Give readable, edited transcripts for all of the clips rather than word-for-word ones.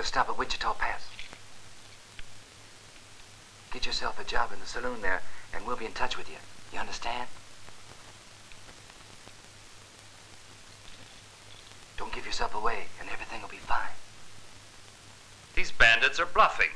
Stop at Wichita Pass. Get yourself a job in the saloon there, and we'll be in touch with you. You understand? Don't give yourself away, and everything will be fine. These bandits are bluffing.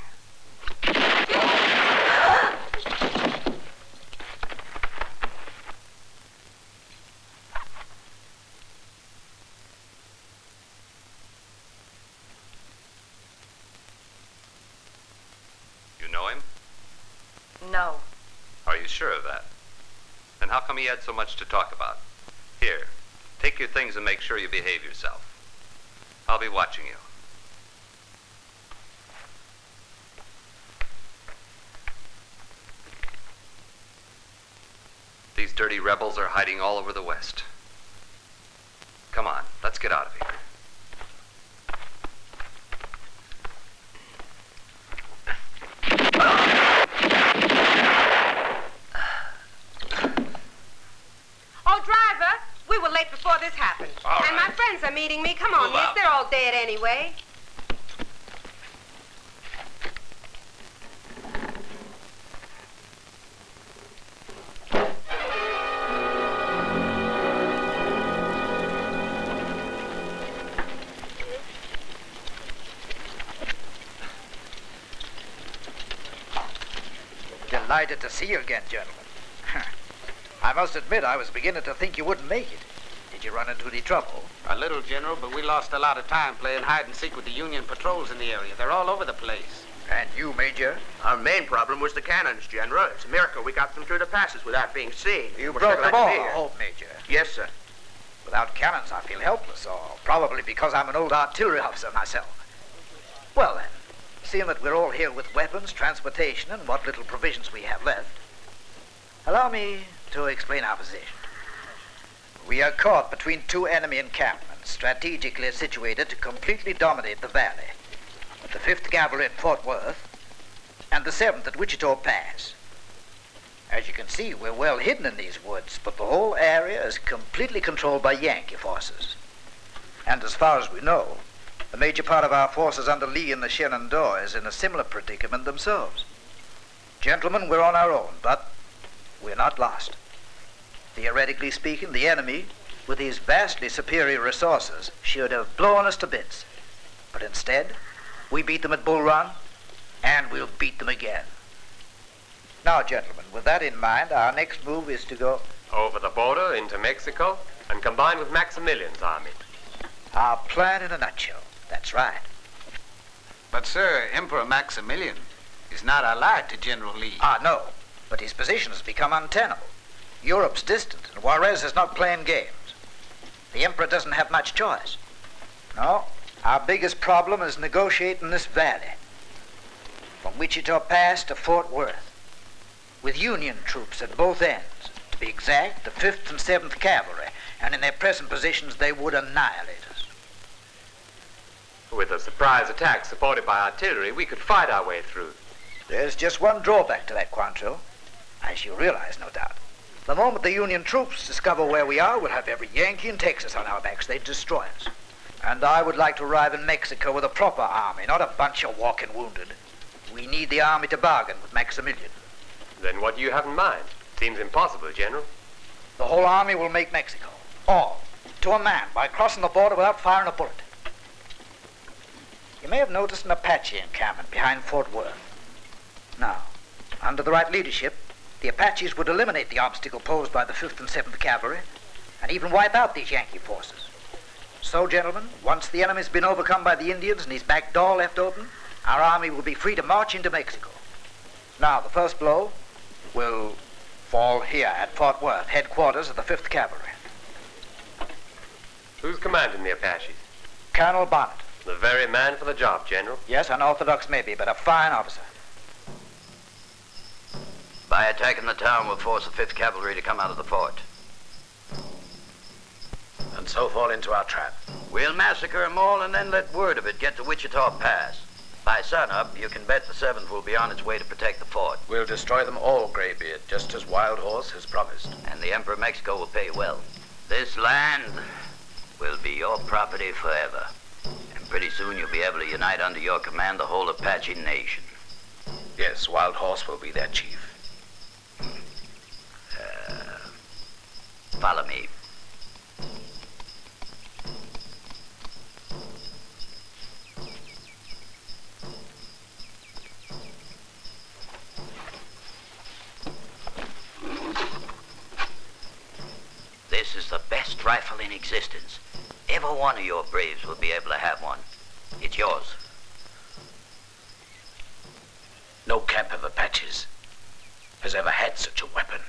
No. Are you sure of that? Then how come he had so much to talk about? Here, take your things and make sure you behave yourself. I'll be watching you. These dirty rebels are hiding all over the West. Come on, let's get out of here. Before this happened. And my friends are meeting me. Come on, miss. They're all dead anyway. Delighted to see you again, gentlemen. I must admit I was beginning to think you wouldn't make it. Did you run into any trouble? A little, General, but we lost a lot of time playing hide and seek with the Union patrols in the area. They're all over the place. And you, Major? Our main problem was the cannons, General. It's a miracle we got them through the passes without being seen. You brought them all, I hope, Major. Yes, sir. Without cannons, I feel helpless, or probably because I'm an old artillery officer myself. Well, then, seeing that we're all here with weapons, transportation, and what little provisions we have left, allow me to explain our position. We are caught between two enemy encampments, strategically situated to completely dominate the valley. The 5th Cavalry at Fort Worth, and the 7th at Wichita Pass. As you can see, we're well hidden in these woods, but the whole area is completely controlled by Yankee forces. And as far as we know, the major part of our forces under Lee in the Shenandoah is in a similar predicament themselves. Gentlemen, we're on our own, but we're not lost. Theoretically speaking, the enemy with his vastly superior resources, should have blown us to bits. But instead, we beat them at Bull Run, and we'll beat them again. Now, gentlemen, with that in mind, our next move is to go over the border into Mexico and combine with Maximilian's army. Our plan in a nutshell. That's right. But, sir, Emperor Maximilian is not allied to General Lee. No, but his position has become untenable. Europe's distant, and Juarez is not playing games. The Emperor doesn't have much choice. No, our biggest problem is negotiating this valley, from Wichita Pass to Fort Worth, with Union troops at both ends. To be exact, the 5th and 7th Cavalry, and in their present positions, they would annihilate us. With a surprise attack supported by artillery, we could fight our way through. There's just one drawback to that, Quantrill, as you realize, no doubt. The moment the Union troops discover where we are, we'll have every Yankee in Texas on our backs. They'd destroy us. And I would like to arrive in Mexico with a proper army, not a bunch of walking wounded. We need the army to bargain with Maximilian. Then what do you have in mind? Seems impossible, General. The whole army will make Mexico. All. To a man, by crossing the border without firing a bullet. You may have noticed an Apache encampment behind Fort Worth. Now, under the right leadership, the Apaches would eliminate the obstacle posed by the 5th and 7th Cavalry and even wipe out these Yankee forces. So, gentlemen, once the enemy's been overcome by the Indians and his back door left open, our army will be free to march into Mexico. Now, the first blow will fall here at Fort Worth, headquarters of the 5th Cavalry. Who's commanding the Apaches? Colonel Bonnet. The very man for the job, General. Yes, unorthodox maybe, but a fine officer. By attacking the town, we'll force the 5th Cavalry to come out of the fort. And so fall into our trap. We'll massacre them all and then let word of it get to Wichita Pass. By sunup, you can bet the 7th will be on its way to protect the fort. We'll destroy them all, Greybeard, just as Wild Horse has promised. And the Emperor of Mexico will pay well. This land will be your property forever. And pretty soon you'll be able to unite under your command the whole Apache nation. Yes, Wild Horse will be their chief. Follow me. This is the best rifle in existence. Every one of your braves will be able to have one. It's yours. No camp of Apaches has ever had such a weapon.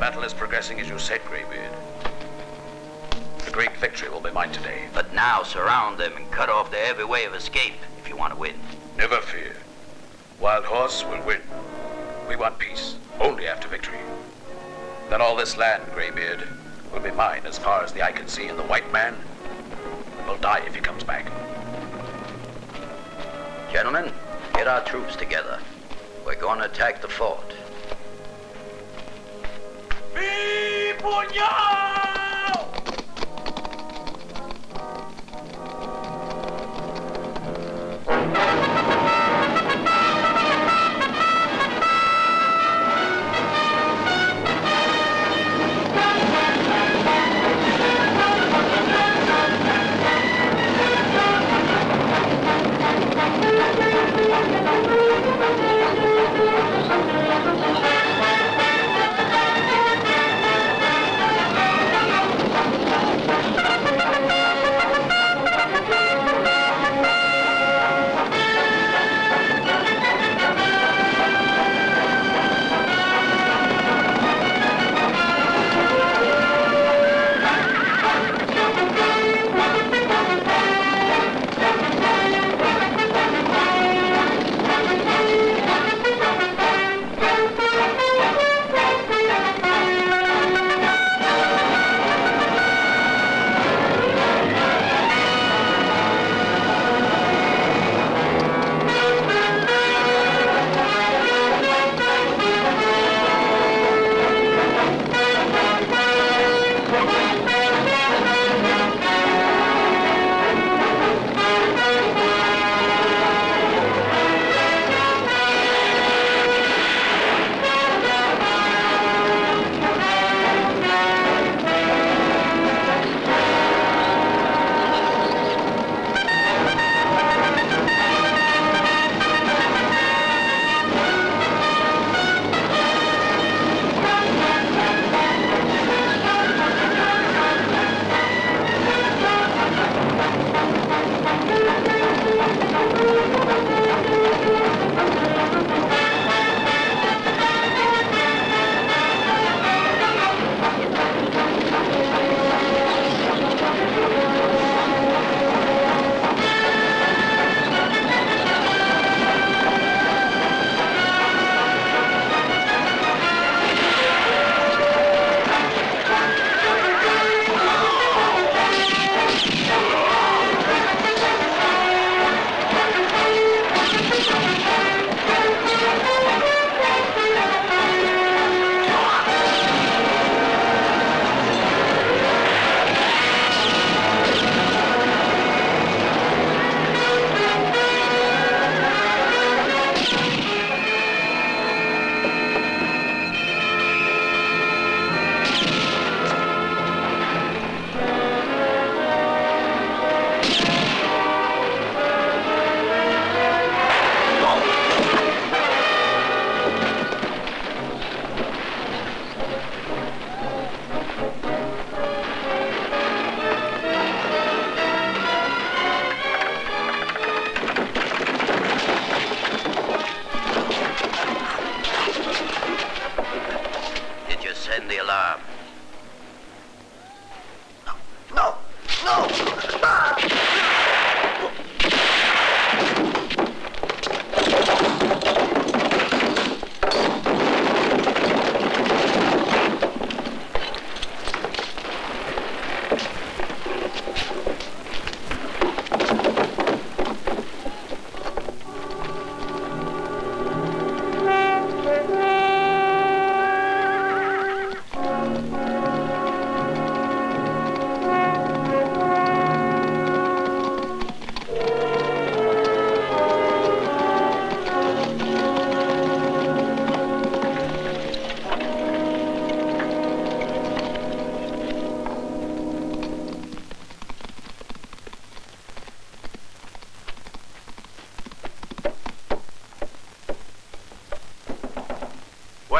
battle is progressing as you said, Greybeard. A great victory will be mine today. But now surround them and cut off their every way of escape if you want to win. Never fear. Wild Horse will win. We want peace, only after victory. Then all this land, Greybeard, will be mine as far as the eye can see, and the white man will die if he comes back. Gentlemen, get our troops together. We're going to attack the fort. Mi puñal!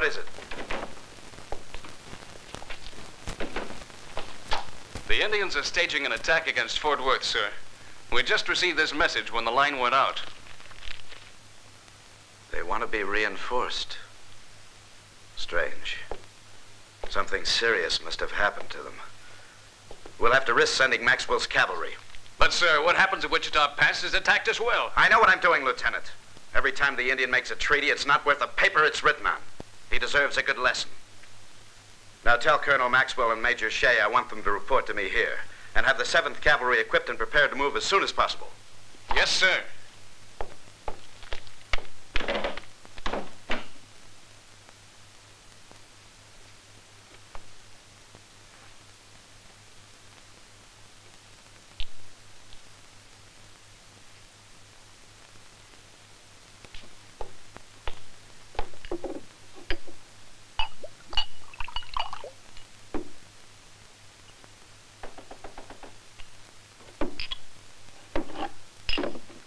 What is it? The Indians are staging an attack against Fort Worth, sir. We just received this message when the line went out. They want to be reinforced. Strange. Something serious must have happened to them. We'll have to risk sending Maxwell's cavalry. But, sir, what happens if Wichita Pass is attacked as well? I know what I'm doing, Lieutenant. Every time the Indian makes a treaty, it's not worth the paper it's written on. He deserves a good lesson. Now tell Colonel Maxwell and Major Shea I want them to report to me here, and have the 7th Cavalry equipped and prepared to move as soon as possible. Yes, sir.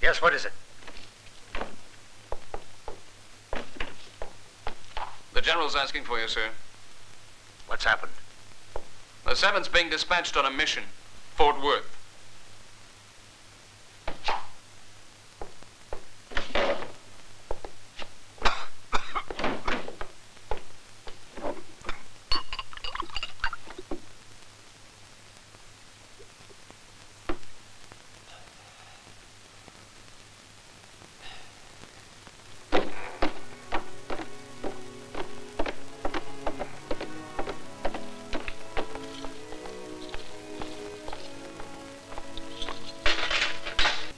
Yes, what is it? The General's asking for you, sir. What's happened? The 7th's being dispatched on a mission. Fort Worth.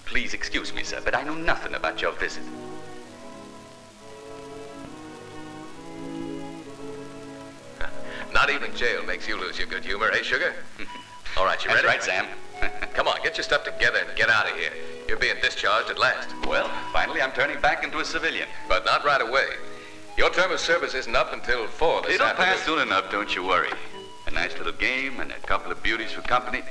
Please excuse me, sir, but I know nothing about your visit. Not even jail makes you lose your good humor, eh, Sugar? All right, you ready? That's right, Sam. Come on, get your stuff together and get out of here. You're being discharged at last. Well, finally I'm turning back into a civilian. But not right away. Your term of service isn't up until 4 this It'll afternoon. pass soon enough, don't you worry. A nice little game and a couple of beauties for company.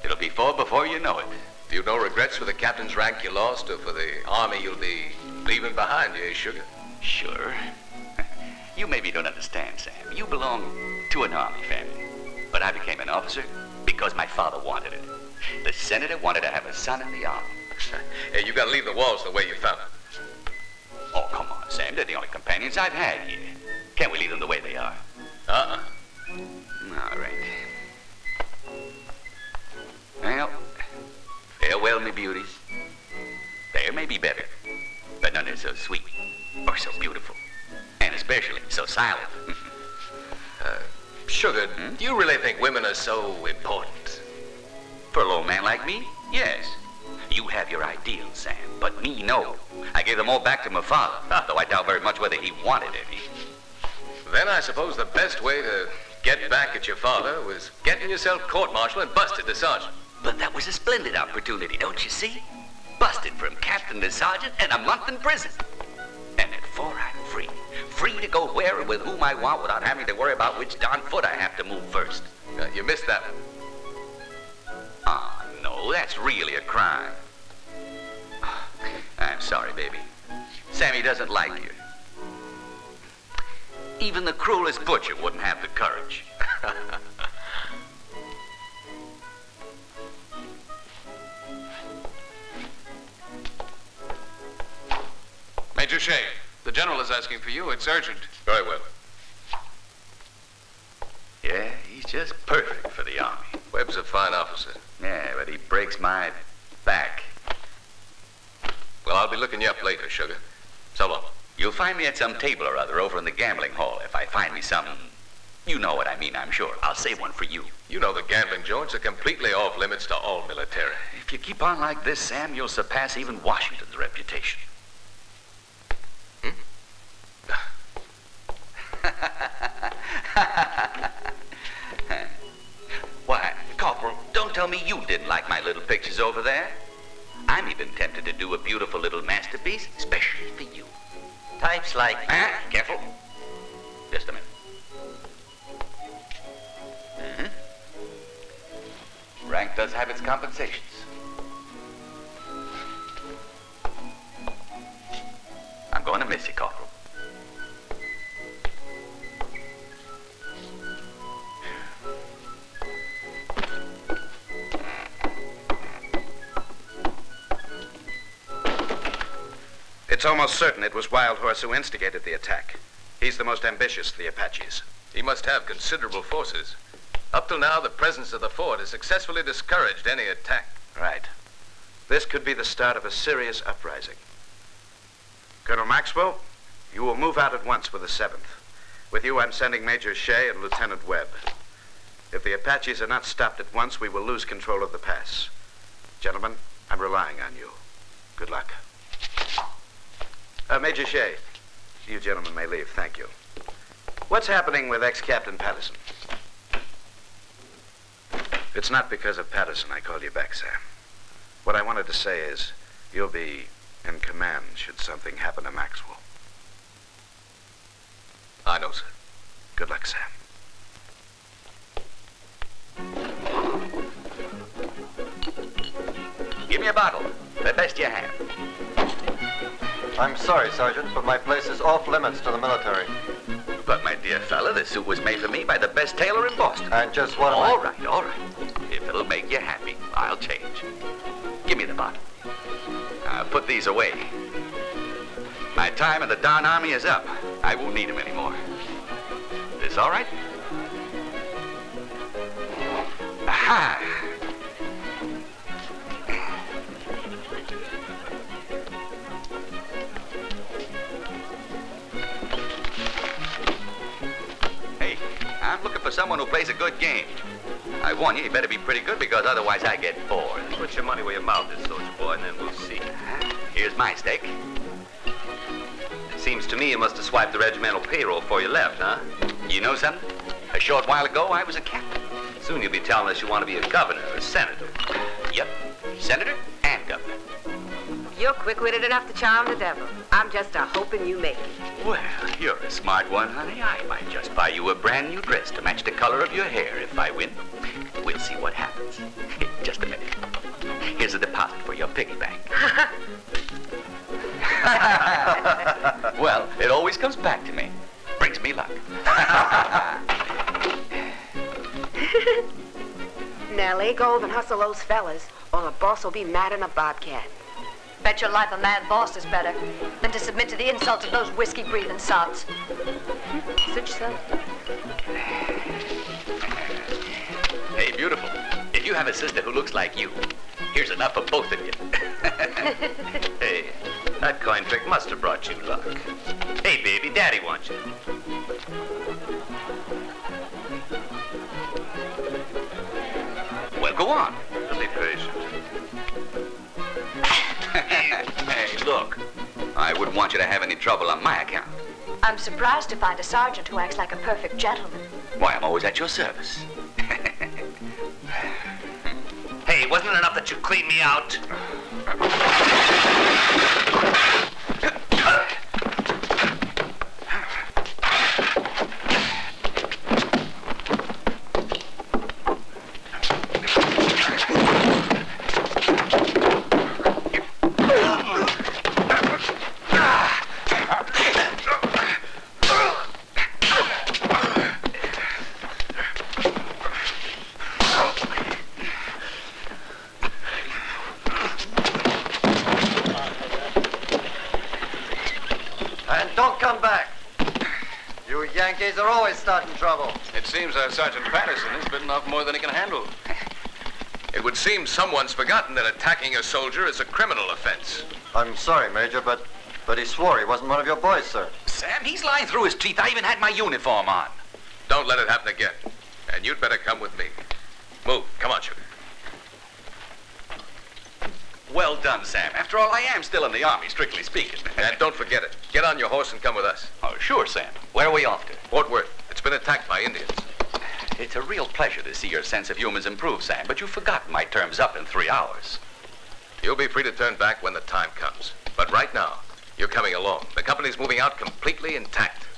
It'll be 4 before you know it. You've no regrets for the captain's rank you lost or for the army you'll be leaving behind you, eh, Sugar? Sure. You maybe don't understand, Sam. You belong to an army family. But I became an officer because my father wanted it. The senator wanted to have a son in the army. Hey, you gotta leave the walls the way you found them. Oh, come on, Sam. They're the only companions I've had here. Can't we leave them the way they are? Uh-uh. All right. Well, farewell, me beauties. There may be better, but none are so sweet or so beautiful, and especially so silent. Sugar, do you really think women are so important? For a little man like me, yes. You have your ideals, Sam, but me, no. I gave them all back to my father, though I doubt very much whether he wanted any. Then I suppose the best way to get back at your father was getting yourself court-martialed and busted to sergeant. But that was a splendid opportunity, don't you see? Busted from captain to sergeant and a month in prison. And at 4, I'm free. Free to go where and with whom I want without having to worry about which darn foot I have to move first. You missed that one. Ah, no, that's really a crime. I'm sorry, baby. Sammy doesn't like you. Even the cruelest butcher wouldn't have the courage. Major Shea, the General is asking for you. It's urgent. Very well. Yeah, he's just perfect for the army. Webb's a fine officer. Yeah, but he breaks my back. Well, I'll be looking you up later, Sugar. So long. You'll find me at some table or other over in the gambling hall if I find me some... You know what I mean, I'm sure. I'll save one for you. You know the gambling joints are completely off limits to all military. If you keep on like this, Sam, you'll surpass even Washington's reputation. Why, Corporal, don't tell me you didn't like my little pictures over there. I'm even tempted to do a beautiful little masterpiece, especially for you. Types like... Careful. Just a minute. Rank does have its compensations. I'm going to miss you, Corporal. It's almost certain it was Wild Horse who instigated the attack. He's the most ambitious of the Apaches. He must have considerable forces. Up till now, the presence of the fort has successfully discouraged any attack. Right. This could be the start of a serious uprising. Colonel Maxwell, you will move out at once with the 7th. With you, I'm sending Major Shea and Lieutenant Webb. If the Apaches are not stopped at once, we will lose control of the pass. Gentlemen, I'm relying on you. Good luck. Major Shea, you gentlemen may leave. Thank you. What's happening with ex-Captain Patterson? It's not because of Patterson I called you back, Sam. What I wanted to say is, you'll be in command should something happen to Maxwell. I know, sir. Good luck, Sam. Give me a bottle. The best you have. I'm sorry, Sergeant, but my place is off limits to the military. But, my dear fella, this suit was made for me by the best tailor in Boston. And just what All right. If it'll make you happy, I'll change. Give me the bottle. Put these away. My time in the darn army is up. I won't need them anymore. This all right? Aha! Hey, I'm looking for someone who plays a good game. I warn you, you better be pretty good because otherwise I get bored. Put your money where your mouth is, soldier boy, and then we'll see. Here's my stake. It seems to me you must have swiped the regimental payroll before you left, huh? You know something? A short while ago, I was a captain. Soon you'll be telling us you want to be a governor or a senator. Yep, senator and governor. You're quick-witted enough to charm the devil. I'm just a-hoping you make it. Well, you're a smart one, honey. I might just buy you a brand new dress to match the color of your hair if I win. We'll see what happens. Just a minute. Here's a deposit for your piggy bank. Well, it always comes back to me. Brings me luck. Now lay gold and hustle those fellas, or the boss will be mad in a bobcat. Bet your life a mad boss is better than to submit to the insults of those whiskey-breathing sots. Such so. Hey, beautiful. If you have a sister who looks like you, here's enough for both of you. Hey, that coin trick must have brought you luck. Hey, baby, Daddy wants you. Well, go on. Be patient. Hey, look. I wouldn't want you to have any trouble on my account. I'm surprised to find a sergeant who acts like a perfect gentleman. Why, I'm always at your service. Hey, wasn't it enough that you cleaned me out? Yankees are always starting trouble. It seems our Sergeant Patterson has bitten off more than he can handle. It would seem someone's forgotten that attacking a soldier is a criminal offense. I'm sorry, Major, but he swore he wasn't one of your boys, sir. Sam, he's lying through his teeth. I even had my uniform on. Don't let it happen again. And you'd better come with me. Move. Come on, sugar. Well done, Sam. After all, I am still in the Army, strictly speaking. And don't forget it. Get on your horse and come with us. Oh, sure, Sam. Where are we off to? Fort Worth. It's been attacked by Indians. It's a real pleasure to see your sense of humor's improved, Sam, but you've forgotten my term's up in 3 hours. You'll be free to turn back when the time comes. But right now, you're coming along. The company's moving out completely intact.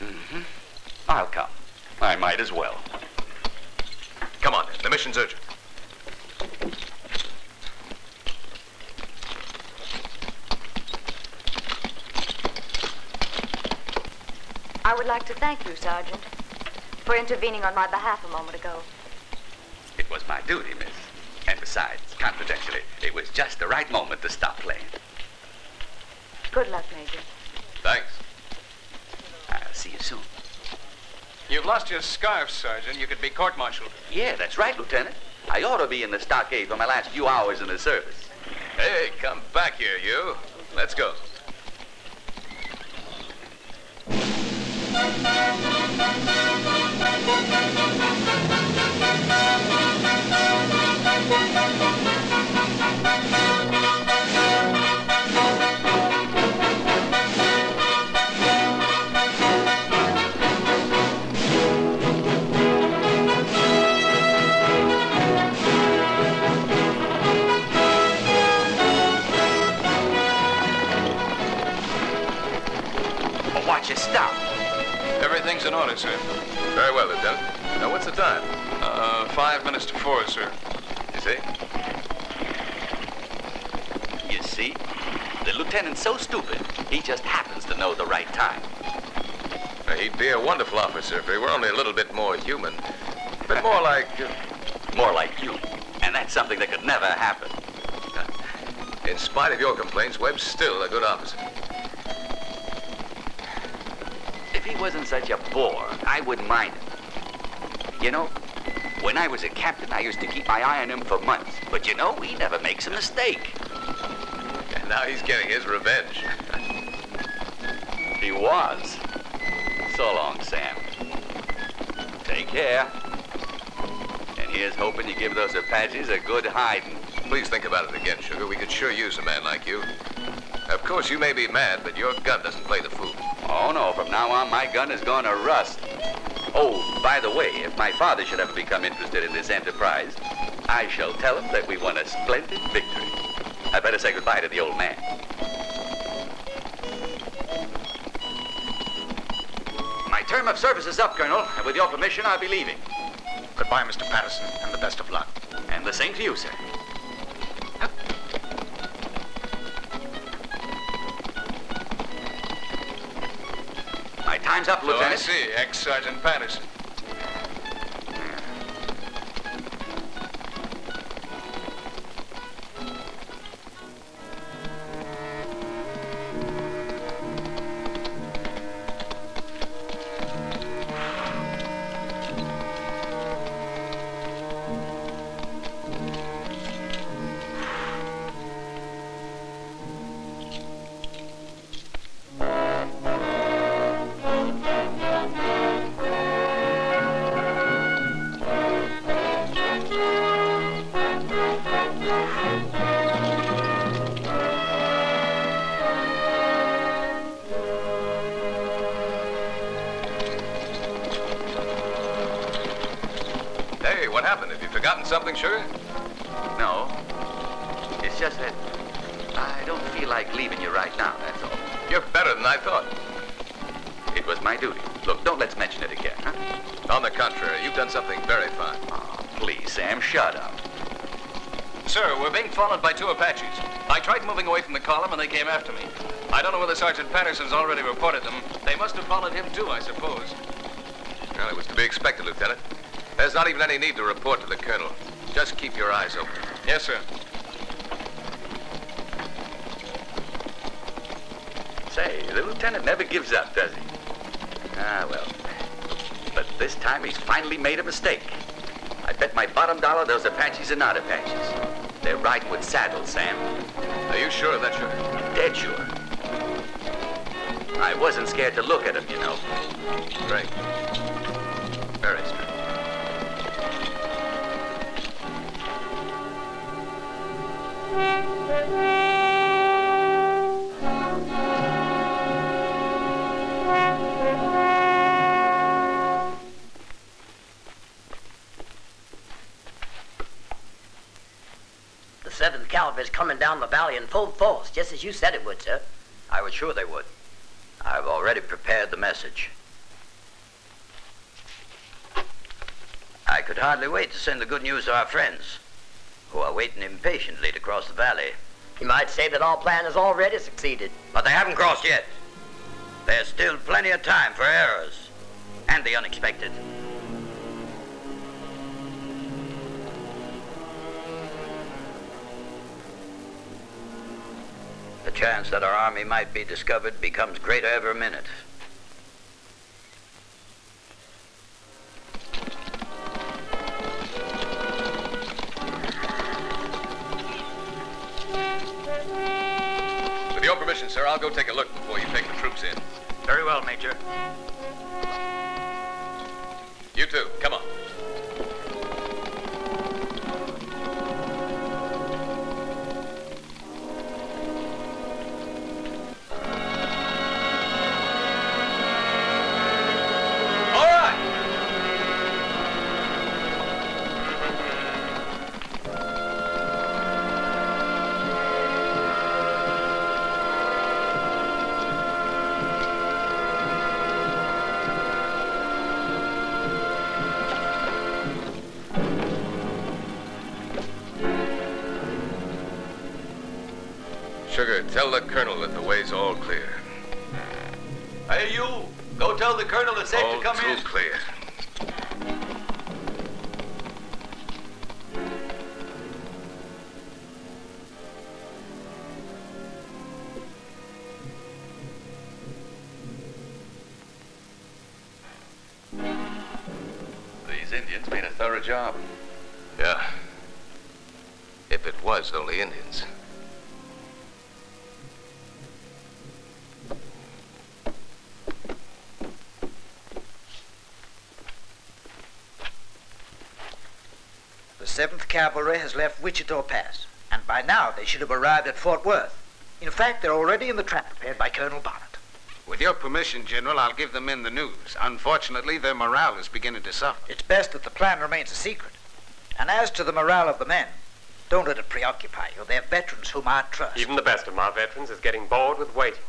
Mm-hmm. I'll come. I might as well. Come on, then. The mission's urgent. I would like to thank you, Sergeant, for intervening on my behalf a moment ago. It was my duty, miss. And besides, confidentially, it was just the right moment to stop playing. Good luck, Major. Thanks. I'll see you soon. You've lost your scarf, Sergeant. You could be court-martialed. Yeah, that's right, Lieutenant. I ought to be in the stockade for my last few hours in the service. Hey, come back here, you. Let's go. Watch your stop. Everything's in order, sir. Very well, Lieutenant. Now, what's the time? 5 minutes to 4, sir. You see? You see? The lieutenant's so stupid, he just happens to know the right time. Now, he'd be a wonderful officer if he were only a little bit more human. A bit more like... More like you. And that's something that could never happen. In spite of your complaints, Webb's still a good officer. If he wasn't such a bore, I wouldn't mind him. You know, when I was a captain, I used to keep my eye on him for months. But you know, he never makes a mistake. And now he's getting his revenge. He was. So long, Sam. Take care. And here's hoping you give those Apaches a good hiding. Please think about it again, Sugar. We could sure use a man like you. Of course, you may be mad, but your gun doesn't play the fool. Oh, no. From now on, my gun is going to rust. Oh, by the way, if my father should ever become interested in this enterprise, I shall tell him that we won a splendid victory. I better say goodbye to the old man. My term of service is up, Colonel, and with your permission, I'll be leaving. Goodbye, Mr. Patterson, and the best of luck. And the same to you, sir. My time's up, Lieutenant. So I see, ex-Sergeant Patterson. Something, Sugar? No. It's just that I don't feel like leaving you right now, that's all. You're better than I thought. It was my duty. Look, don't let's mention it again, huh? On the contrary, you've done something very fine. Oh, please, Sam, shut up. Sir, we're being followed by 2 Apaches. I tried moving away from the column and they came after me. I don't know whether Sergeant Patterson's already reported them. They must have followed him too, I suppose. Well, it was to be expected, Lieutenant. There's not even any need to report to the Colonel. Just keep your eyes open. Yes, sir. Say, the lieutenant never gives up, does he? Ah, well. But this time he's finally made a mistake. I bet my bottom dollar those Apaches are not Apaches. They're riding with saddles, Sam. Are you sure of that, Sugar? Dead sure. I wasn't scared to look at them, you know. Straight. Very straight. The 7th Cavalry's coming down the valley in full force, just as you said it would, sir. I was sure they would. I've already prepared the message. I could hardly wait to send the good news to our friends, who are waiting impatiently to cross the valley. You might say that our plan has already succeeded. But they haven't crossed yet. There's still plenty of time for errors and the unexpected. The chance that our army might be discovered becomes greater every minute. permission, sir, I'll go take a look before you take the troops in. Very well, Major. You too, come on. Sugar, tell the colonel that the way's all clear. Hey, you! Go tell the colonel it's safe to come in. All too clear. These Indians made a thorough job. Yeah. If it was only Indians. The 7th Cavalry has left Wichita Pass, and by now they should have arrived at Fort Worth. In fact, they're already in the trap prepared by Colonel Bonnet. With your permission, General, I'll give the men the news. Unfortunately, their morale is beginning to suffer. It's best that the plan remains a secret. And as to the morale of the men, don't let it preoccupy you. They're veterans whom I trust. Even the best of my veterans is getting bored with waiting.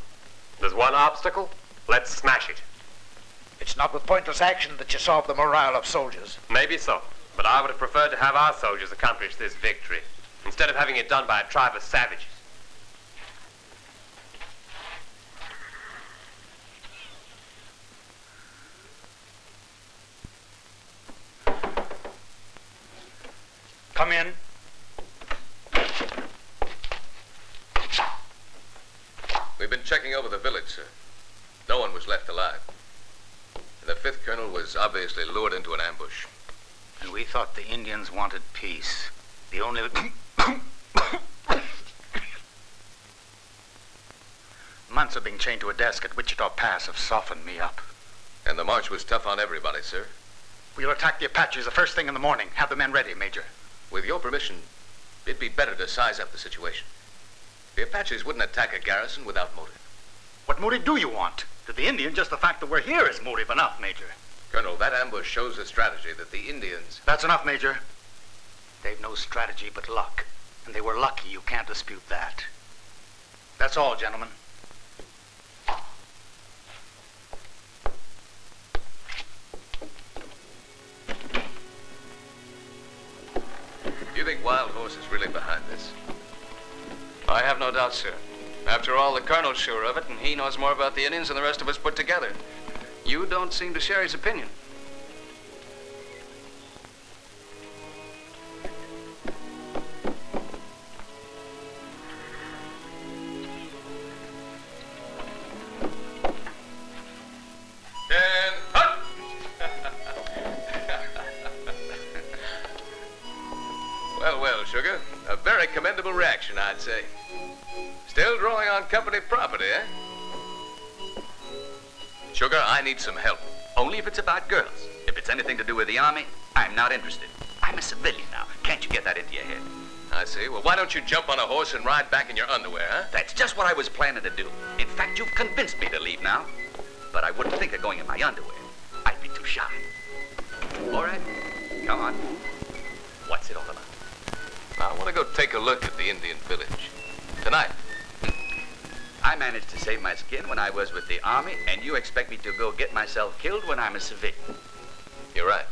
There's one obstacle. Let's smash it. It's not with pointless action that you solve the morale of soldiers. Maybe so. But I would have preferred to have our soldiers accomplish this victory, instead of having it done by a tribe of savages. Come in. We've been checking over the village, sir. No one was left alive. And the 5th Colonel was obviously lured into an ambush. And we thought the Indians wanted peace. The only... Months of being chained to a desk at Wichita Pass have softened me up. And the march was tough on everybody, sir. We'll attack the Apaches the first thing in the morning. Have the men ready, Major. With your permission, it'd be better to size up the situation. The Apaches wouldn't attack a garrison without motive. What motive do you want? To the Indian, just the fact that we're here is motive enough, Major. Colonel, that ambush shows a strategy that the Indians... That's enough, Major. They've no strategy but luck. And they were lucky, you can't dispute that. That's all, gentlemen. You think Wild Horse is really behind this? I have no doubt, sir. After all, the colonel's sure of it, and he knows more about the Indians than the rest of us put together. You don't seem to share his opinion. And hut! Well, Sugar. A very commendable reaction, I'd say. Still drawing on company property, eh? Sugar, I need some help. Only if it's about girls. If it's anything to do with the army, I'm not interested. I'm a civilian now. Can't you get that into your head? I see. Well, why don't you jump on a horse and ride back in your underwear, huh? That's just what I was planning to do. In fact, you've convinced me to leave now. But I wouldn't think of going in my underwear. I'd be too shy. All right. Come on. What's it all about? I want to go take a look at the Indian village. Tonight. I managed to save my skin when I was with the army, and you expect me to go get myself killed when I'm a civilian. You're right.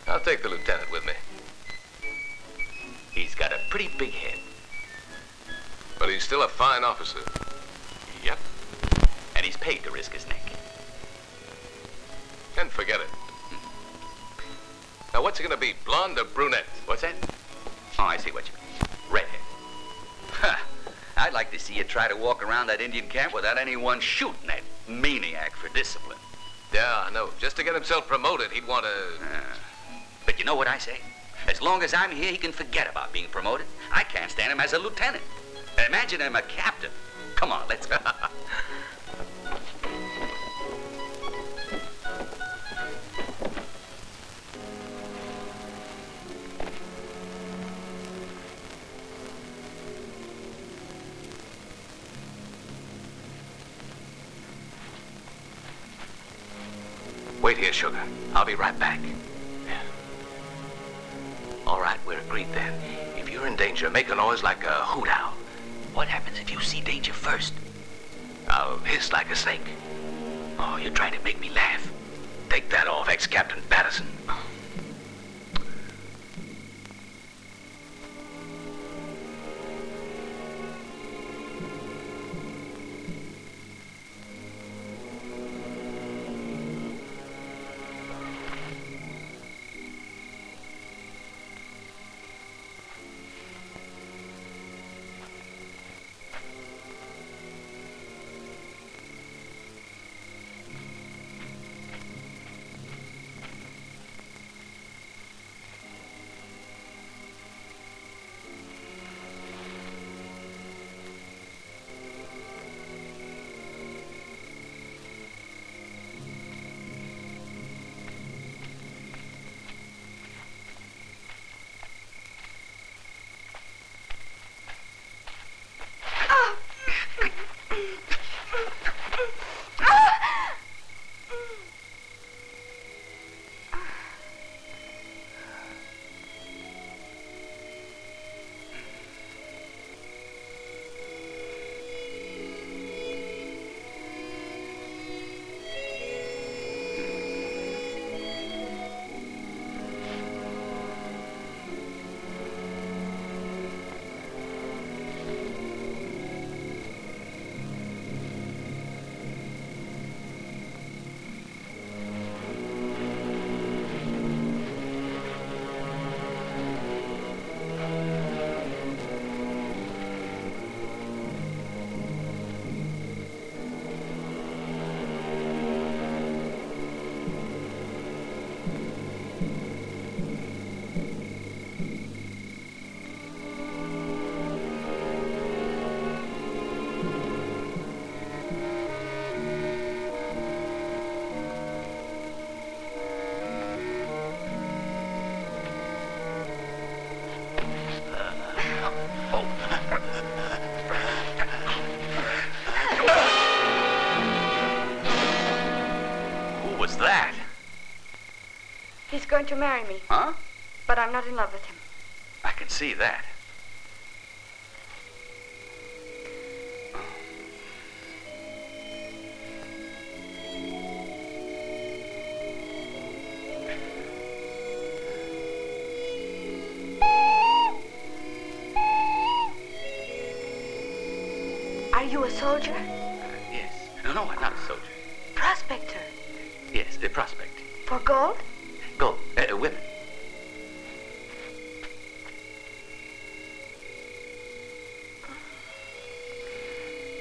I'll take the lieutenant with me. He's got a pretty big head. But he's still a fine officer. Yep. And he's paid to risk his neck. Then forget it. Now, what's he going to be, blonde or brunette? What's that? Oh, I see what you mean. Redhead. Ha! I'd like to see you try to walk around that Indian camp without anyone shooting that maniac for discipline. Yeah, I know. Just to get himself promoted, he'd want to... But you know what I say? As long as I'm here, he can forget about being promoted. I can't stand him as a lieutenant. Imagine him a captain. Come on, let's go. Wait here, Sugar. I'll be right back. Yeah. All right, we're agreed then. If you're in danger, make a noise like a hoot owl. What happens if you see danger first? I'll hiss like a snake. Oh, you're trying to make me laugh. Take that off, ex-Captain Patterson. He's going to marry me. Huh? But I'm not in love with him. I can see that. Are you a soldier? Yes. No, I'm not a soldier. Prospector. Yes, a prospect. For gold? Gold. Women.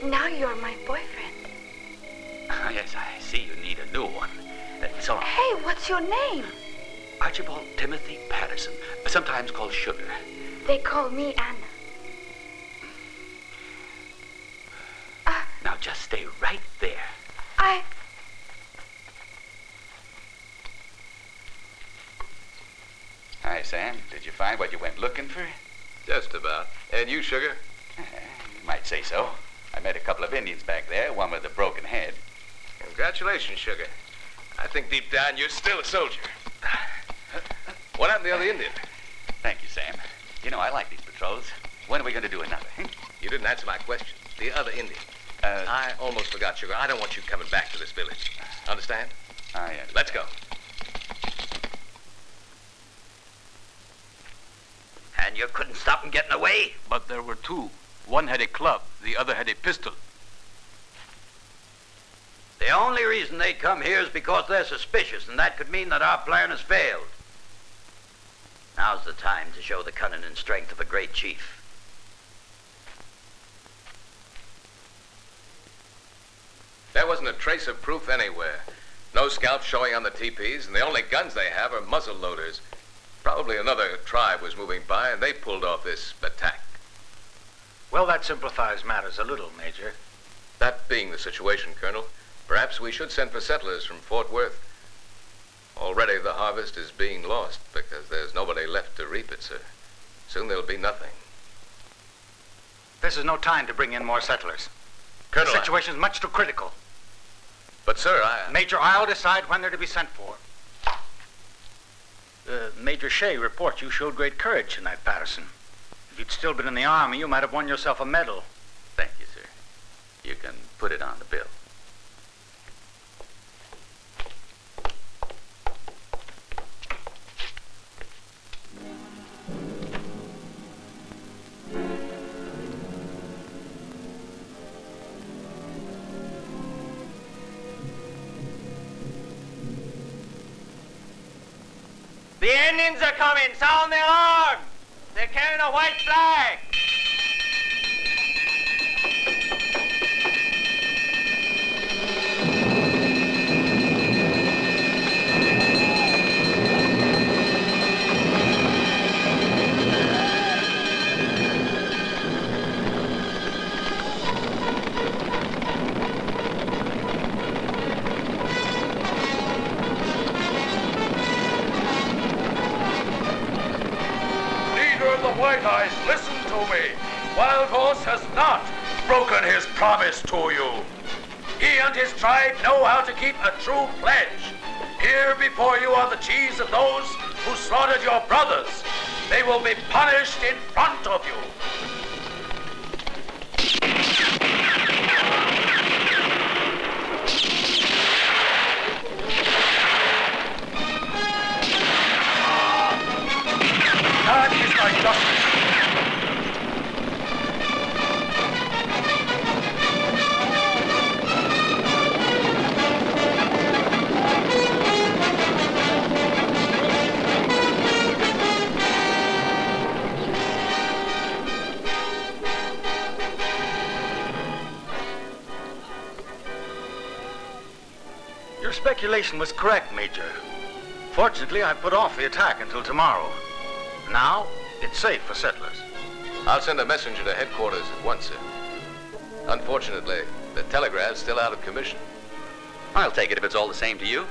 Now you're my boyfriend. Yes, I see you need a new one. So long. Hey, what's your name? Archibald Timothy Patterson, sometimes called Sugar. They call me Anna. Now just stay right there. Hi, Sam. Did you find what you went looking for? Just about. And you, Sugar? You might say so. I met a couple of Indians back there, one with a broken head. Congratulations, Sugar. I think deep down you're still a soldier. What happened to the other Indian? Thank you, Sam. You know, I like these patrols. When are we going to do another? You didn't answer my question. The other Indian. I almost forgot, Sugar. I don't want you coming back to this village. Understand? Yes. Let's go. And you couldn't stop him getting away? But there were two. One had a club, the other had a pistol. The only reason they come here is because they're suspicious, and that could mean that our plan has failed. Now's the time to show the cunning and strength of a great chief. There wasn't a trace of proof anywhere. No scalps showing on the teepees, and the only guns they have are muzzle loaders. Probably another tribe was moving by, and they pulled off this attack. Well, that simplifies matters a little, Major. That being the situation, Colonel, perhaps we should send for settlers from Fort Worth. Already the harvest is being lost because there's nobody left to reap it, sir. Soon there'll be nothing. This is no time to bring in more settlers. Colonel, the situation's much too critical. But, sir, Major, I'll decide when they're to be sent for. Major Shea reports you showed great courage tonight, Patterson. If you'd still been in the Army, you might have won yourself a medal. Thank you, sir. You can put it on the bill. The Indians are coming! Sound the alarm! They're carrying a white flag! White Eyes, listen to me. Wild Horse has not broken his promise to you. He and his tribe know how to keep a true pledge. Here before you are the chiefs of those who slaughtered your brothers. They will be punished in front of you. That is my justice. Your speculation was correct, Major. Fortunately, I put off the attack until tomorrow. Now, it's safe for settlers. I'll send a messenger to headquarters at once, sir. Unfortunately, the telegraph's still out of commission. I'll take it if it's all the same to you.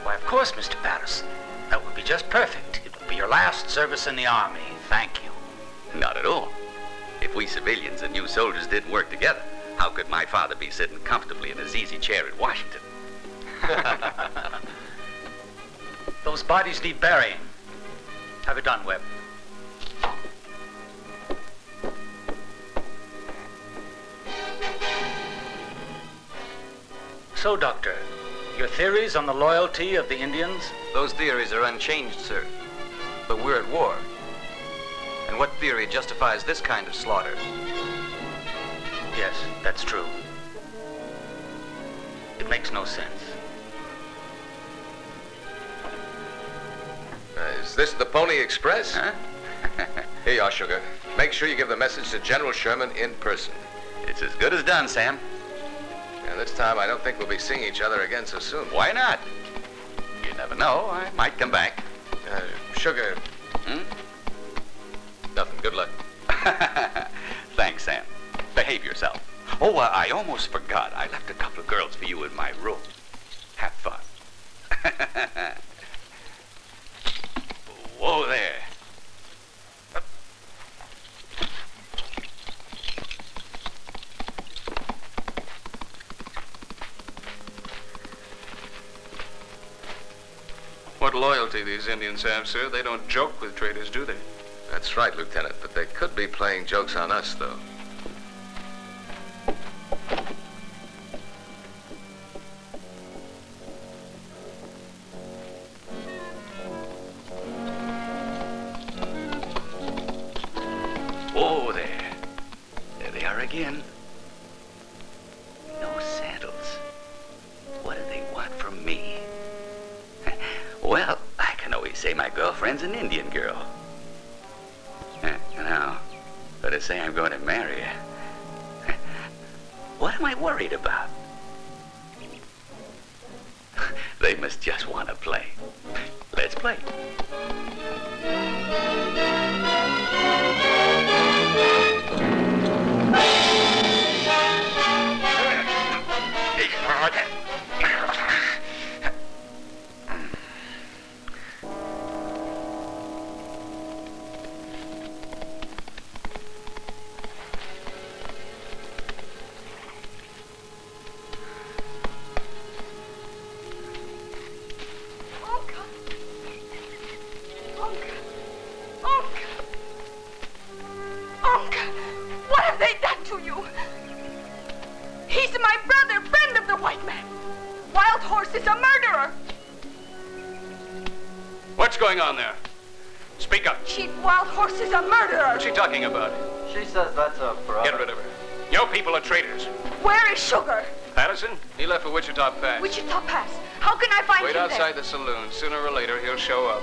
Why, of course, Mr. Patterson. That would be just perfect. It would be your last service in the Army. Thank you. Not at all. If we civilians and you soldiers didn't work together, how could my father be sitting comfortably in his easy chair at Washington? Those bodies need burying. Have it done, Webb. So, Doctor, your theories on the loyalty of the Indians? Those theories are unchanged, sir. But we're at war. And what theory justifies this kind of slaughter? Yes, that's true. It makes no sense. Is this the Pony Express? Huh? Here you are, Sugar. Make sure you give the message to General Sherman in person. It's as good as done, Sam. And this time, I don't think we'll be seeing each other again so soon. Why not? You never know. I might come back. Sugar. Nothing. Good luck. Thanks, Sam. Behave yourself. Oh, I almost forgot. I left a couple of girls for you in my room. Have fun. Whoa there. What loyalty these Indians have, sir. They don't joke with traitors, do they? That's right, Lieutenant, but they could be playing jokes on us, though. Oh, there. There they are again. No sandals. What do they want from me? Well, I can always say my girlfriend's an Indian girl. Now, but to say I'm going to marry her. What am I worried about? They must just want to play. Let's play. to you. He's my brother, friend of the white man. Wild Horse is a murderer. What's going on there? Speak up. Chief Wild Horse is a murderer. What's she talking about? She says that's a brother. Get rid of her. Your people are traitors. Where is Sugar? Patterson? He left for Wichita Pass. Wichita Pass. How can I find Wait him outside there? the saloon. Sooner or later, he'll show up.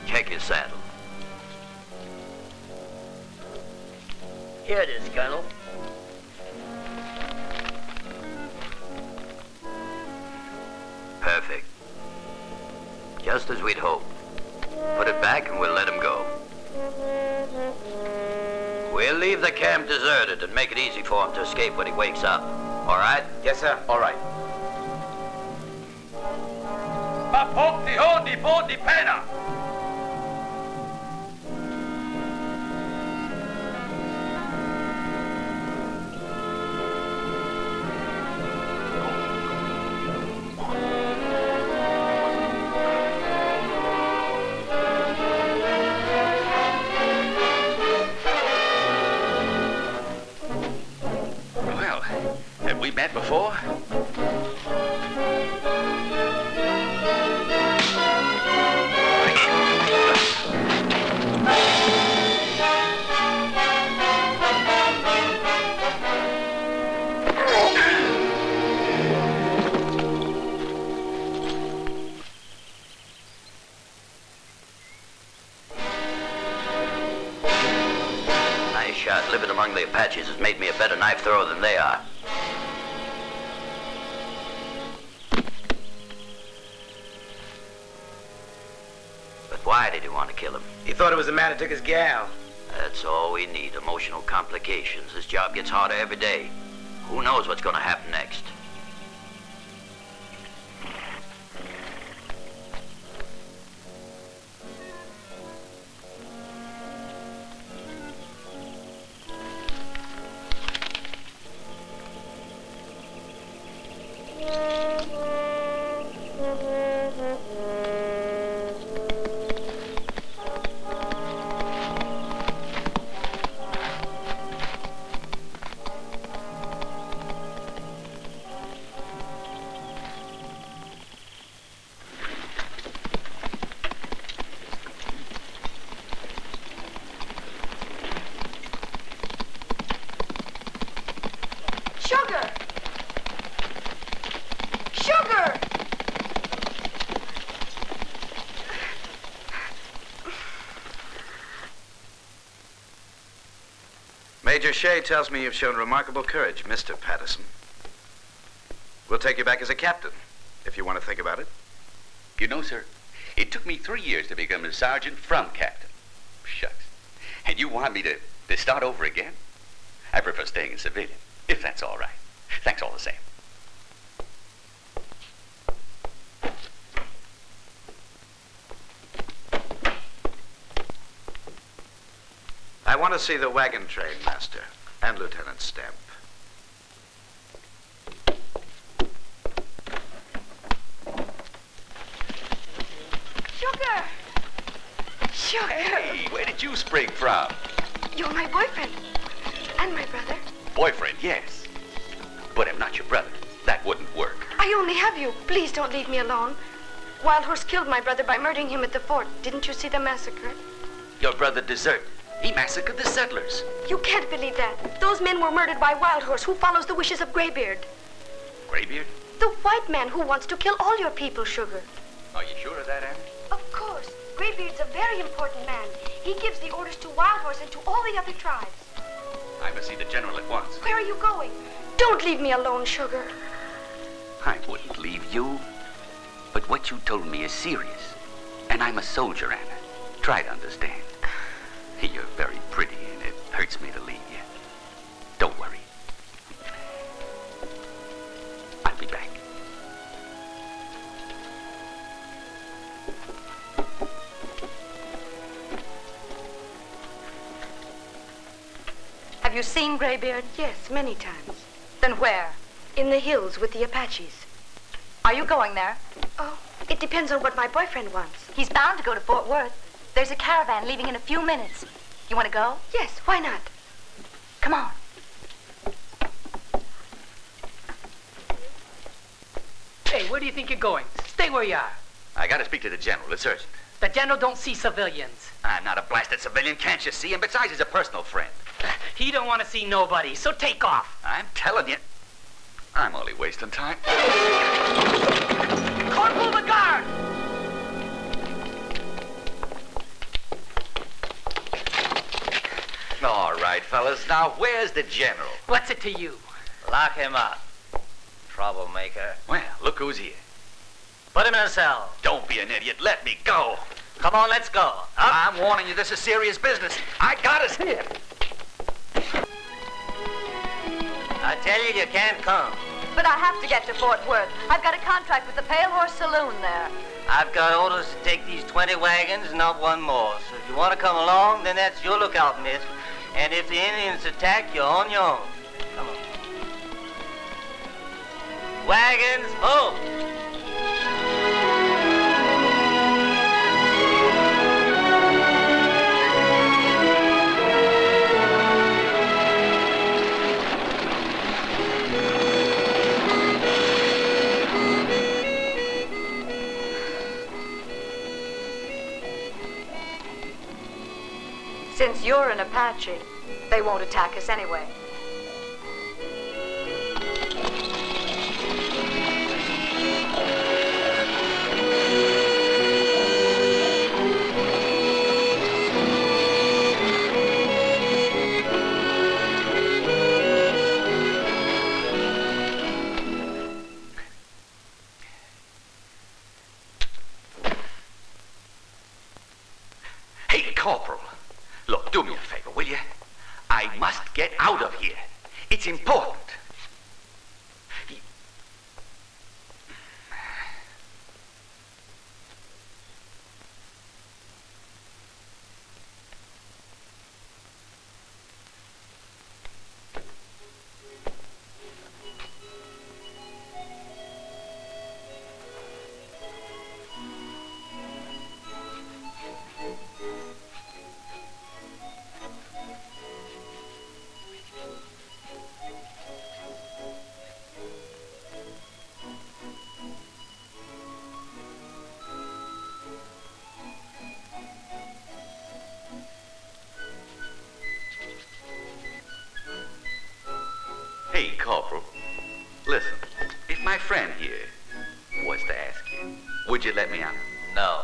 Check your saddle. Here it is, Colonel. Perfect. Just as we'd hoped. Put it back and we'll let him go. We'll leave the camp deserted and make it easy for him to escape when he wakes up. All right? Yes, sir. All right. pena. Well, have we met before? Nice shot. Living among the Apaches has made me a better knife thrower than they are. But why did he want to kill him? He thought it was the man who took his gal. That's all we need, emotional complications. This job gets harder every day. Who knows what's going to happen next? Sugar! Sugar! Major Shea tells me you've shown remarkable courage, Mr. Patterson. We'll take you back as a captain, if you want to think about it. You know, sir, it took me 3 years to become a sergeant from captain. Shucks. And you want me to start over again? I prefer staying a civilian, if that's all right. Thanks all the same. I want to see the wagon train, Master, and Lieutenant Stamp. Sugar! Sugar! Hey, where did you spring from? You're my boyfriend. And my brother. Boyfriend, yes. But I'm not your brother. That wouldn't work. I only have you. Please don't leave me alone. Wild Horse killed my brother by murdering him at the fort. Didn't you see the massacre? Your brother deserted. He massacred the settlers. You can't believe that. Those men were murdered by Wild Horse, who follows the wishes of Graybeard. Graybeard? The white man who wants to kill all your people, Sugar. Are you sure of that, Anne? Of course. Graybeard's a very important man. He gives the orders to Wild Horse and to all the other tribes. I must see the general at once. Where are you going? Don't leave me alone, Sugar. I wouldn't leave you. But what you told me is serious. And I'm a soldier, Anna. Try to understand. You're very pretty, and it hurts me to leave you. Don't worry. I'll be back. Have you seen Graybeard? Yes, many times. Then where? In the hills with the Apaches. Are you going there? Oh, it depends on what my boyfriend wants. He's bound to go to Fort Worth. There's a caravan leaving in a few minutes. You want to go? Yes, why not? Come on. Hey, where do you think you're going? Stay where you are. I gotta speak to the general. It's urgent. The general don't see civilians. I'm not a blasted civilian, can't you see? And besides, he's a personal friend. He don't want to see nobody, so take off. I'm telling you. I'm only wasting time. Corporal the guard! All right, fellas. Now, where's the general? What's it to you? Lock him up. Troublemaker. Well, look who's here. Put him in a cell. Don't be an idiot. Let me go. Come on, let's go. Up. I'm warning you, this is serious business. I got us here. I tell you, you can't come. But I have to get to Fort Worth. I've got a contract with the Pale Horse Saloon there. I've got orders to take these 20 wagons, not one more. So if you want to come along, then that's your lookout, miss. And if the Indians attack, you're on your own. Come on. Wagons, home! Since you're an Apache, they won't attack us anyway. Hey, Corporal. Look, do me a favor, will you? I must get out of here. It's important. Hey, Corporal, listen, if my friend here was to ask you, would you let me out? No.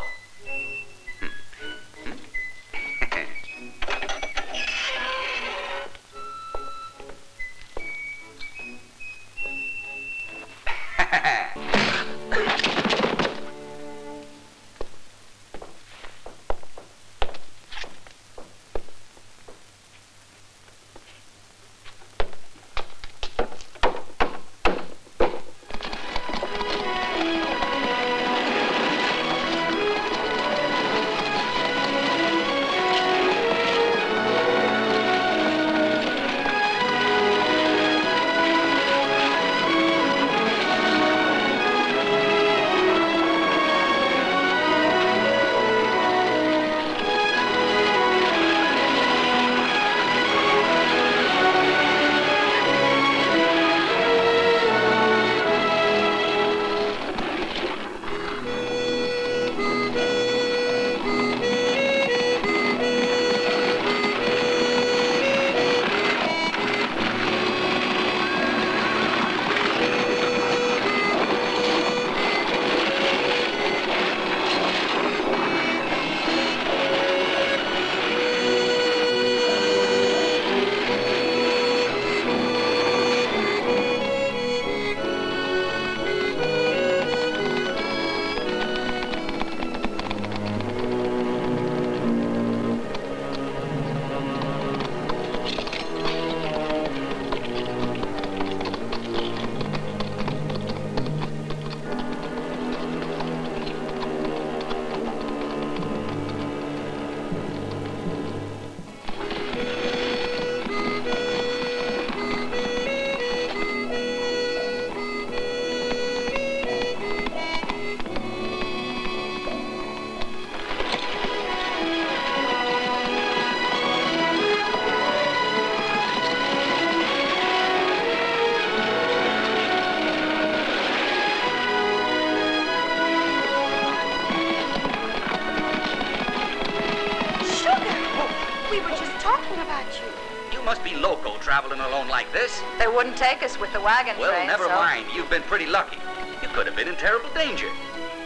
We were just talking about you. You must be loco traveling alone like this. They wouldn't take us with the wagon Well, train, never so... mind. You've been pretty lucky. You could have been in terrible danger.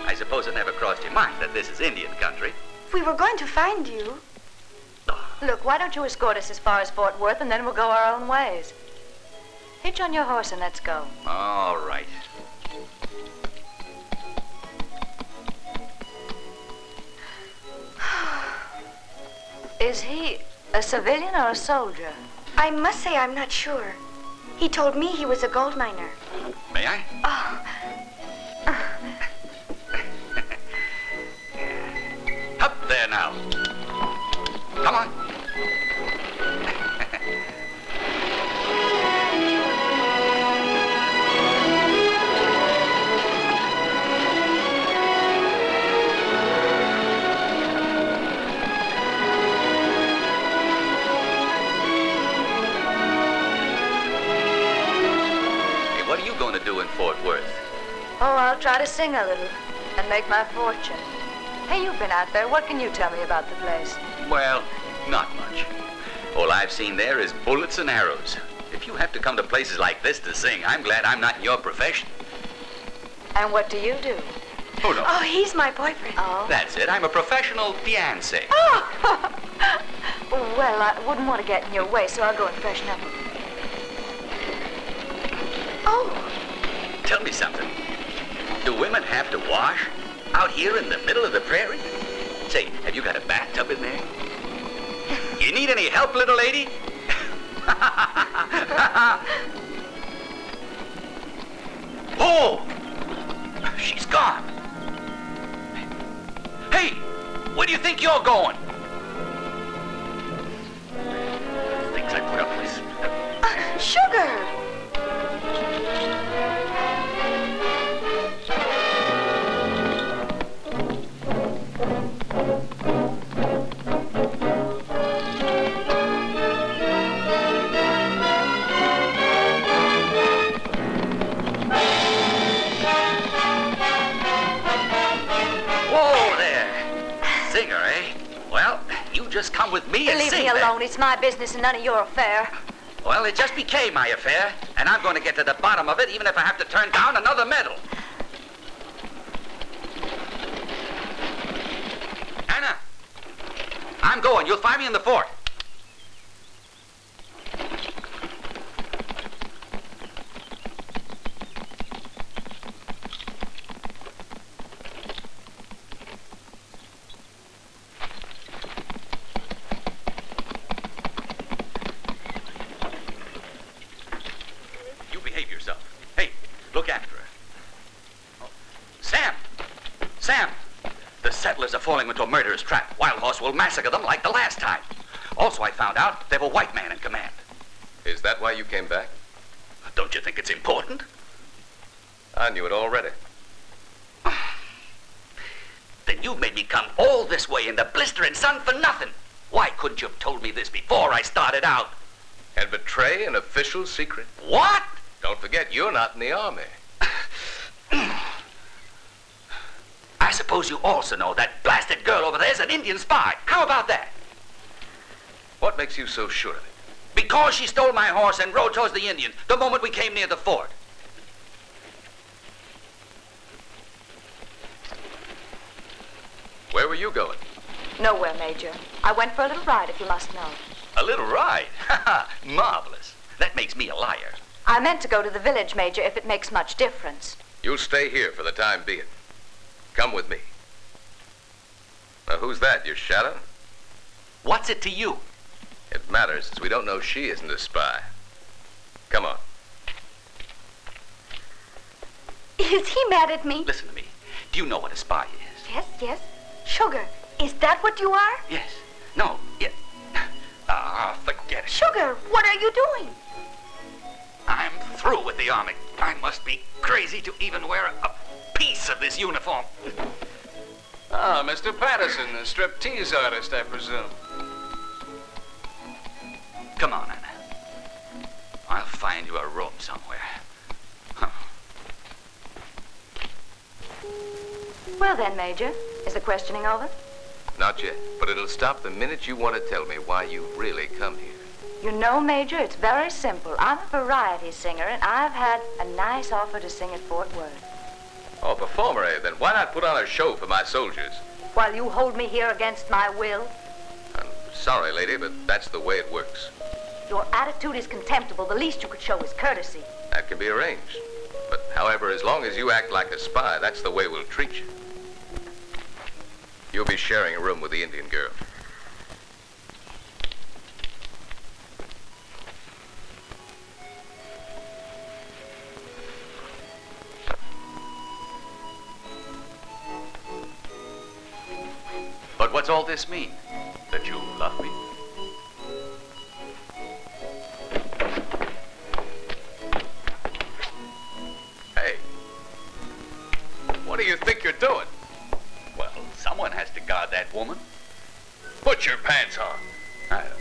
I suppose it never crossed your mind that this is Indian country. We were going to find you. Look, why don't you escort us as far as Fort Worth, and then we'll go our own ways. Hitch on your horse and let's go. All right. Is he a civilian or a soldier? I must say I'm not sure. He told me he was a gold miner. May I? Oh. Up there now. Come on. What are you going to do in Fort Worth? Oh, I'll try to sing a little and make my fortune. Hey, you've been out there. What can you tell me about the place? Well, not much. All I've seen there is bullets and arrows. If you have to come to places like this to sing, I'm glad I'm not in your profession. And what do you do? Oh, no. Oh, he's my boyfriend. Oh. That's it. I'm a professional fiancé. Oh! Well, I wouldn't want to get in your way, so I'll go and freshen up. Oh. Tell me something. Do women have to wash out here in the middle of the prairie? Say, have you got a bathtub in there? You need any help, little lady? Oh! She's gone. Hey, where do you think you're going? Things I put up with. Sugar! Just come with me and leave sing me alone. It's my business and none of your affair. Well, it just became my affair, and I'm going to get to the bottom of it, even if I have to turn down another medal. Anna, I'm going. You'll find me in the fort. Are falling into a murderous trap. Wild Horse will massacre them like the last time. Also, I found out they have a white man in command. Is that why you came back? Don't you think it's important? I knew it already. Then you made me come all this way in the blistering sun for nothing. Why couldn't you have told me this before I started out? And betray an official secret? What? Don't forget, you're not in the army. I suppose you also know that blasted girl over there's an Indian spy. How about that? What makes you so sure of it? Because she stole my horse and rode towards the Indians the moment we came near the fort. Where were you going? Nowhere, Major. I went for a little ride, if you must know. A little ride? Ha-ha, marvelous. That makes me a liar. I meant to go to the village, Major, if it makes much difference. You'll stay here for the time being. Come with me. Now, who's that? Your shadow? What's it to you? It matters, since we don't know she isn't a spy. Come on. Is he mad at me? Listen to me. Do you know what a spy is? Yes, yes. Sugar, is that what you are? Yes. No, yeah. Ah, forget it. Sugar, what are you doing? I'm through with the army. I must be crazy to even wear a piece of this uniform. Ah, Mr. Patterson, the striptease artist, I presume. Come on, Anna. I'll find you a room somewhere. Huh. Well then, Major, is the questioning over? Not yet, but it'll stop the minute you want to tell me why you've really come here. You know, Major, it's very simple. I'm a variety singer, and I've had a nice offer to sing at Fort Worth. Oh, performer, eh? Then why not put on a show for my soldiers? While you hold me here against my will? I'm sorry, lady, but that's the way it works. Your attitude is contemptible. The least you could show is courtesy. That can be arranged. But, however, as long as you act like a spy, that's the way we'll treat you. You'll be sharing a room with the Indian girl. But what's all this mean? That you love me? Hey, what do you think you're doing? Well, someone has to guard that woman. Put your pants on. I don't know.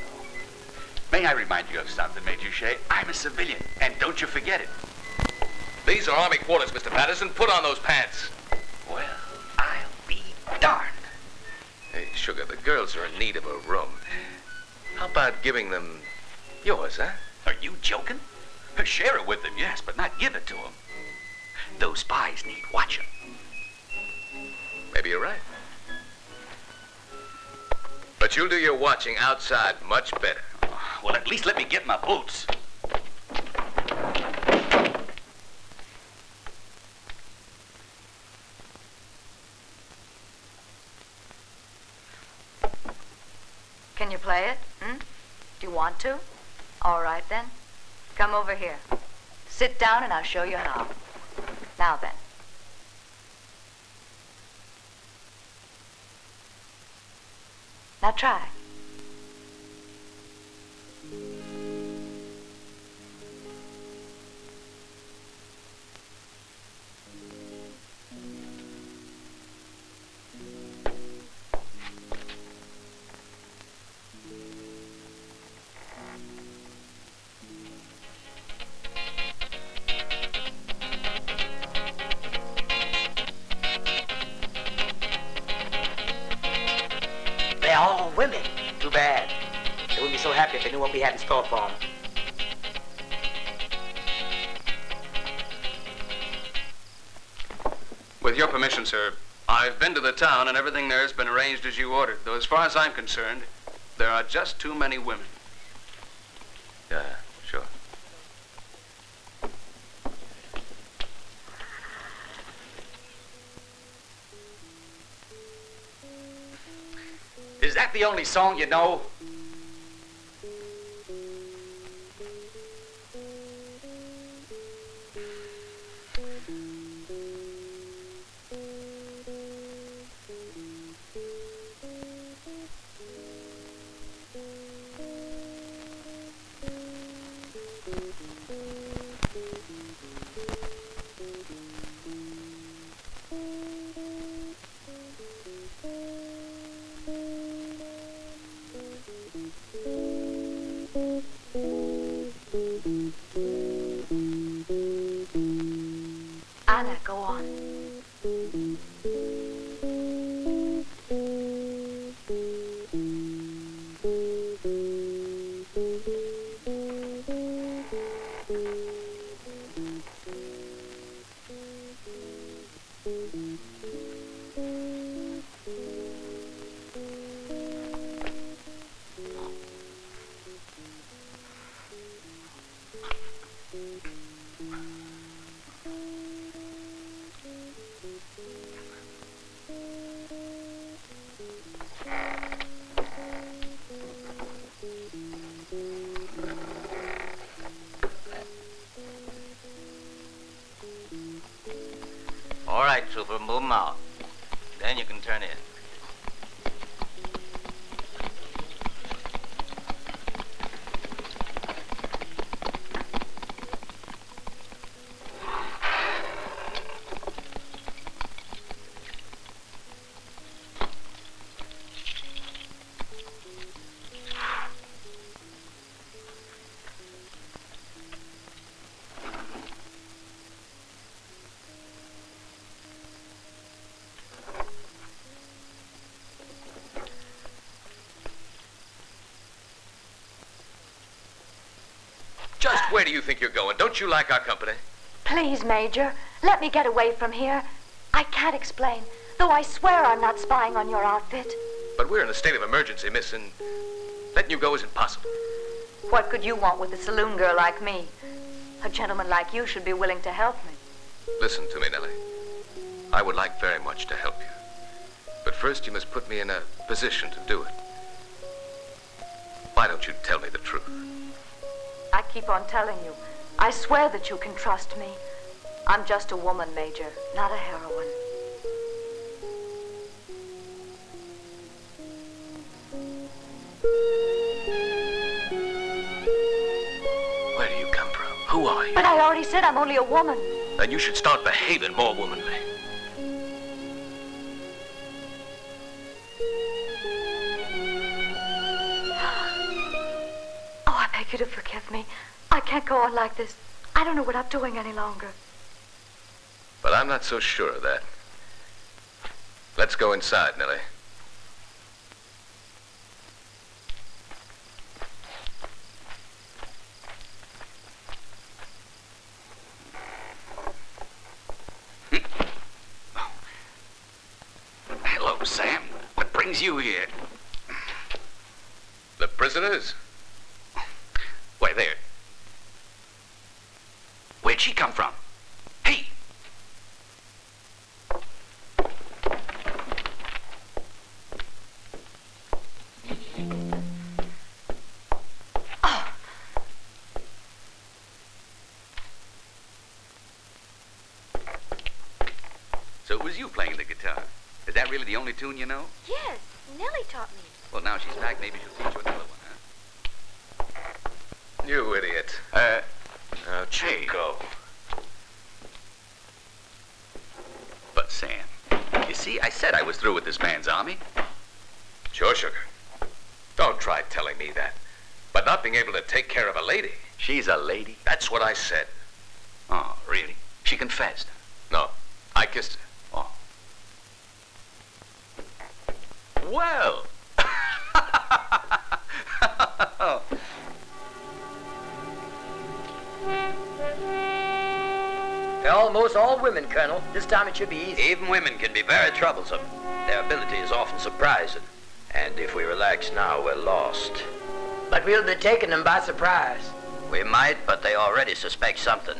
May I remind you of something, Major Shea? I'm a civilian, and don't you forget it. These are Army quarters, Mr. Patterson. Put on those pants. Well, I'll be darned. Hey, sugar, the girls are in need of a room. How about giving them yours, huh? Are you joking? Share it with them, yes, but not give it to them. Those spies need watching. Maybe you're right. But you'll do your watching outside much better. Well, at least let me get my boots. Can you play it? Do you want to? All right, then. Come over here. Sit down and I'll show you how. Now then. Now try. They're all women. Too bad. They wouldn't be so happy if they knew what we had in store for them. With your permission, sir, I've been to the town and everything there has been arranged as you ordered. Though as far as I'm concerned, there are just too many women. Yeah, sure. Is that the only song you know? Anna, go on. All right, Trooper, move 'em out. Then you can turn in. Just where do you think you're going? Don't you like our company? Please, Major, let me get away from here. I can't explain, though I swear I'm not spying on your outfit. But we're in a state of emergency, miss, and letting you go is impossible. What could you want with a saloon girl like me? A gentleman like you should be willing to help me. Listen to me, Nellie. I would like very much to help you. But first you must put me in a position to do it. Why don't you tell me the truth? I keep on telling you. I swear that you can trust me. I'm just a woman, Major, not a heroine. Where do you come from? Who are you? But I already said I'm only a woman. Then you should start behaving more womanly. Oh, I beg you to forgive me. I can't go on like this. I don't know what I'm doing any longer. But I'm not so sure of that. Let's go inside, Nellie. Hello, Sam. What brings you here? The prisoners? Why, there. Where'd she come from? Hey! Oh. So it was you playing the guitar. Is that really the only tune you know? Yes, Nellie taught me. Well, now she's back. Maybe she'll teach you another one, huh? You idiot. Hey. Go. But, Sam, you see, I said I was through with this man's army. Sure, sugar. Don't try telling me that. But not being able to take care of a lady. She's a lady? That's what I said. Oh, really? She confessed? No, I kissed her. Oh. Well. They're almost all women, Colonel. This time it should be easy. Even women can be very troublesome. Their ability is often surprising. And if we relax now, we're lost. But we'll be taking them by surprise. We might, but they already suspect something.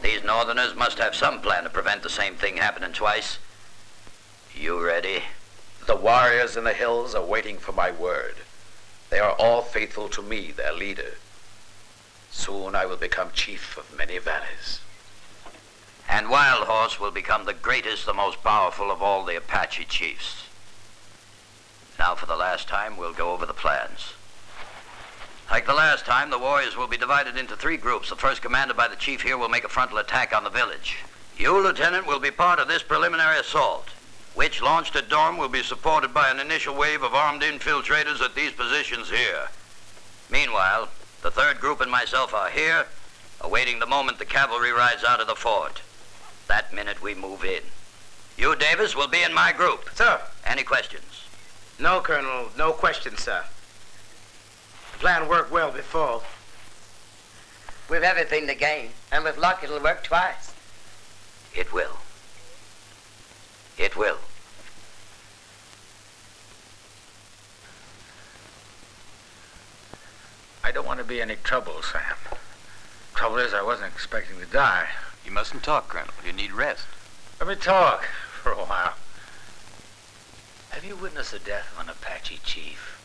These northerners must have some plan to prevent the same thing happening twice. You ready? The warriors in the hills are waiting for my word. They are all faithful to me, their leader. Soon I will become chief of many valleys. And Wild Horse will become the greatest, the most powerful of all the Apache chiefs. Now for the last time, we'll go over the plans. Like the last time, the warriors will be divided into 3 groups. The first, commanded by the chief here, will make a frontal attack on the village. You, Lieutenant, will be part of this preliminary assault, which, launched at dawn, will be supported by an initial wave of armed infiltrators at these positions here. Meanwhile, the 3rd group and myself are here, awaiting the moment the cavalry rides out of the fort. That minute we move in. You, Davis, will be in my group. Sir. Any questions? No, Colonel. No questions, sir. The plan worked well before. We've everything to gain, and with luck it'll work twice. It will. It will. I don't want to be any trouble, Sam. Trouble is, I wasn't expecting to die. You mustn't talk, Colonel. You need rest. Let me talk for a while. Have you witnessed the death of an Apache chief?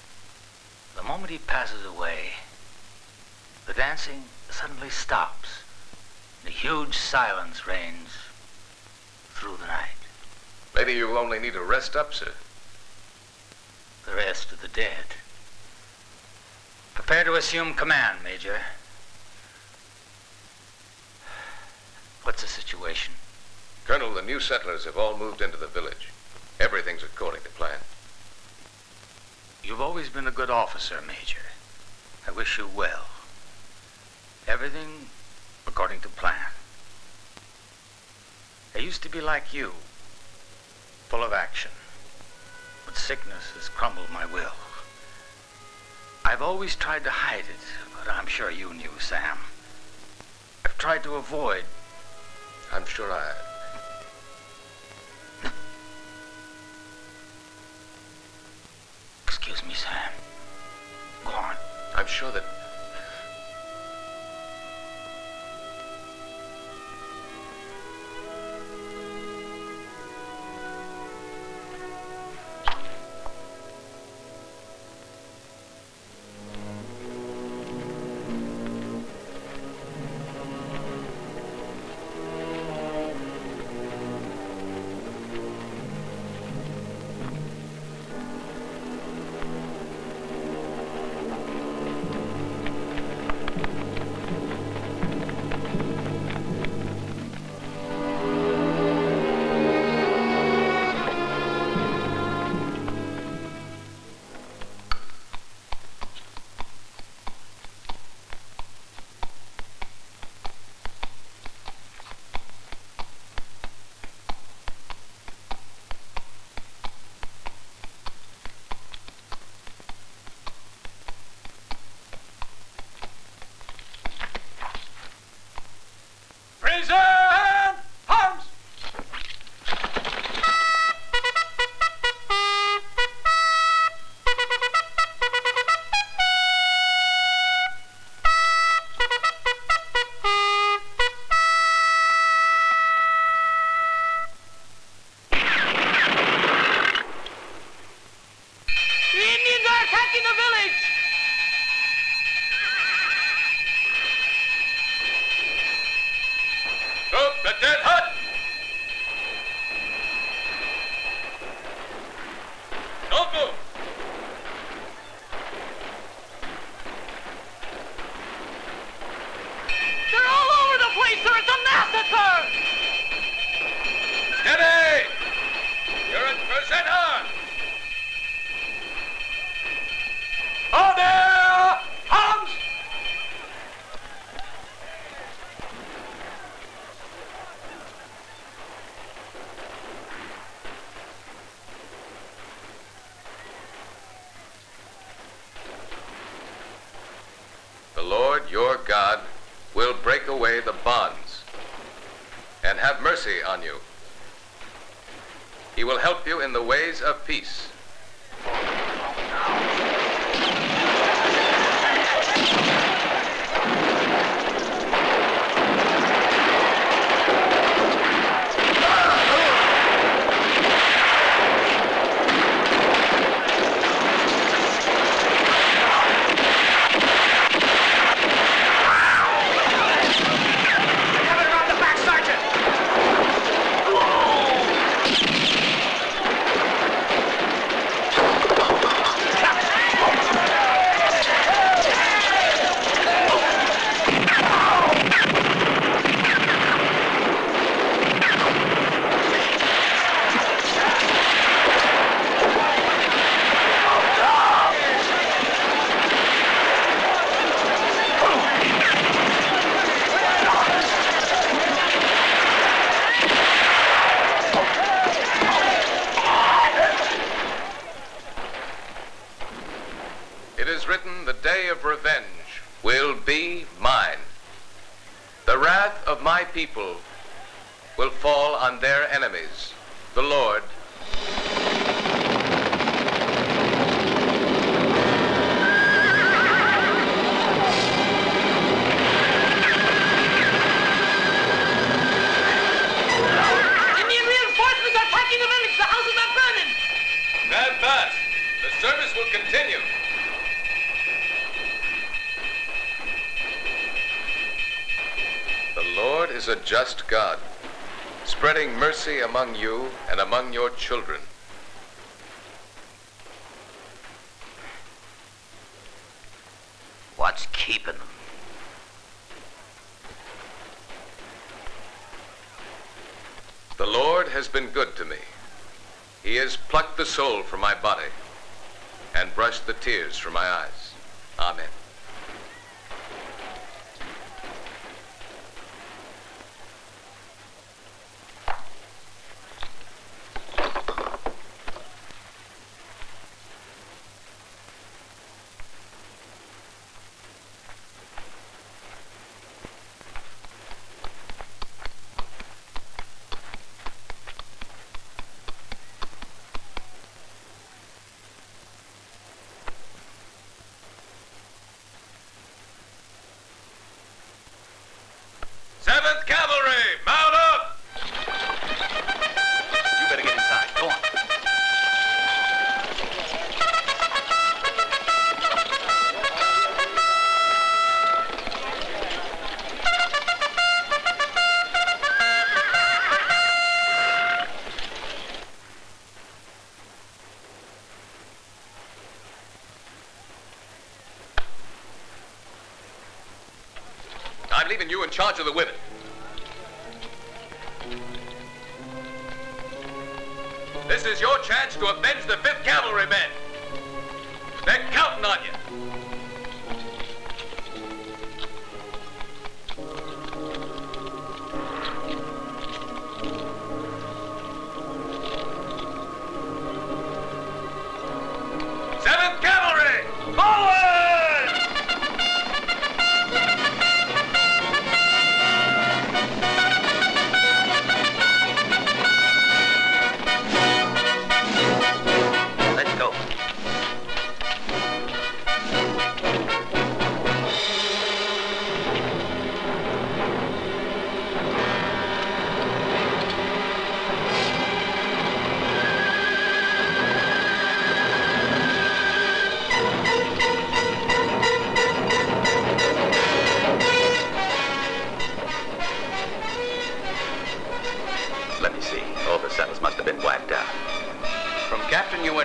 The moment he passes away, the dancing suddenly stops. And a huge silence reigns through the night. Maybe you'll only need to rest up, sir. The rest of the dead. Prepare to assume command, Major. What's the situation? Colonel, the new settlers have all moved into the village. Everything's according to plan. You've always been a good officer, Major. I wish you well. Everything according to plan. I used to be like you, full of action. But sickness has crumbled my will. I've always tried to hide it, but I'm sure you knew, Sam. have tried to avoid. I'm sure I have. Excuse me, Sam. Go on. I'm sure that... Your God will break away the bonds and have mercy on you. He will help you in the ways of peace. People will fall on their enemies. The Lord Indian reinforcements are attacking the village. The houses are burning. Stand fast. The service will continue. The Lord is a just God, spreading mercy among you and among your children. What's keeping them? The Lord has been good to me. He has plucked the soul from my body and brushed the tears from my eyes. Amen. I'm leaving you in charge of the women. This is your chance to avenge the 5th Cavalry men. They're counting on you.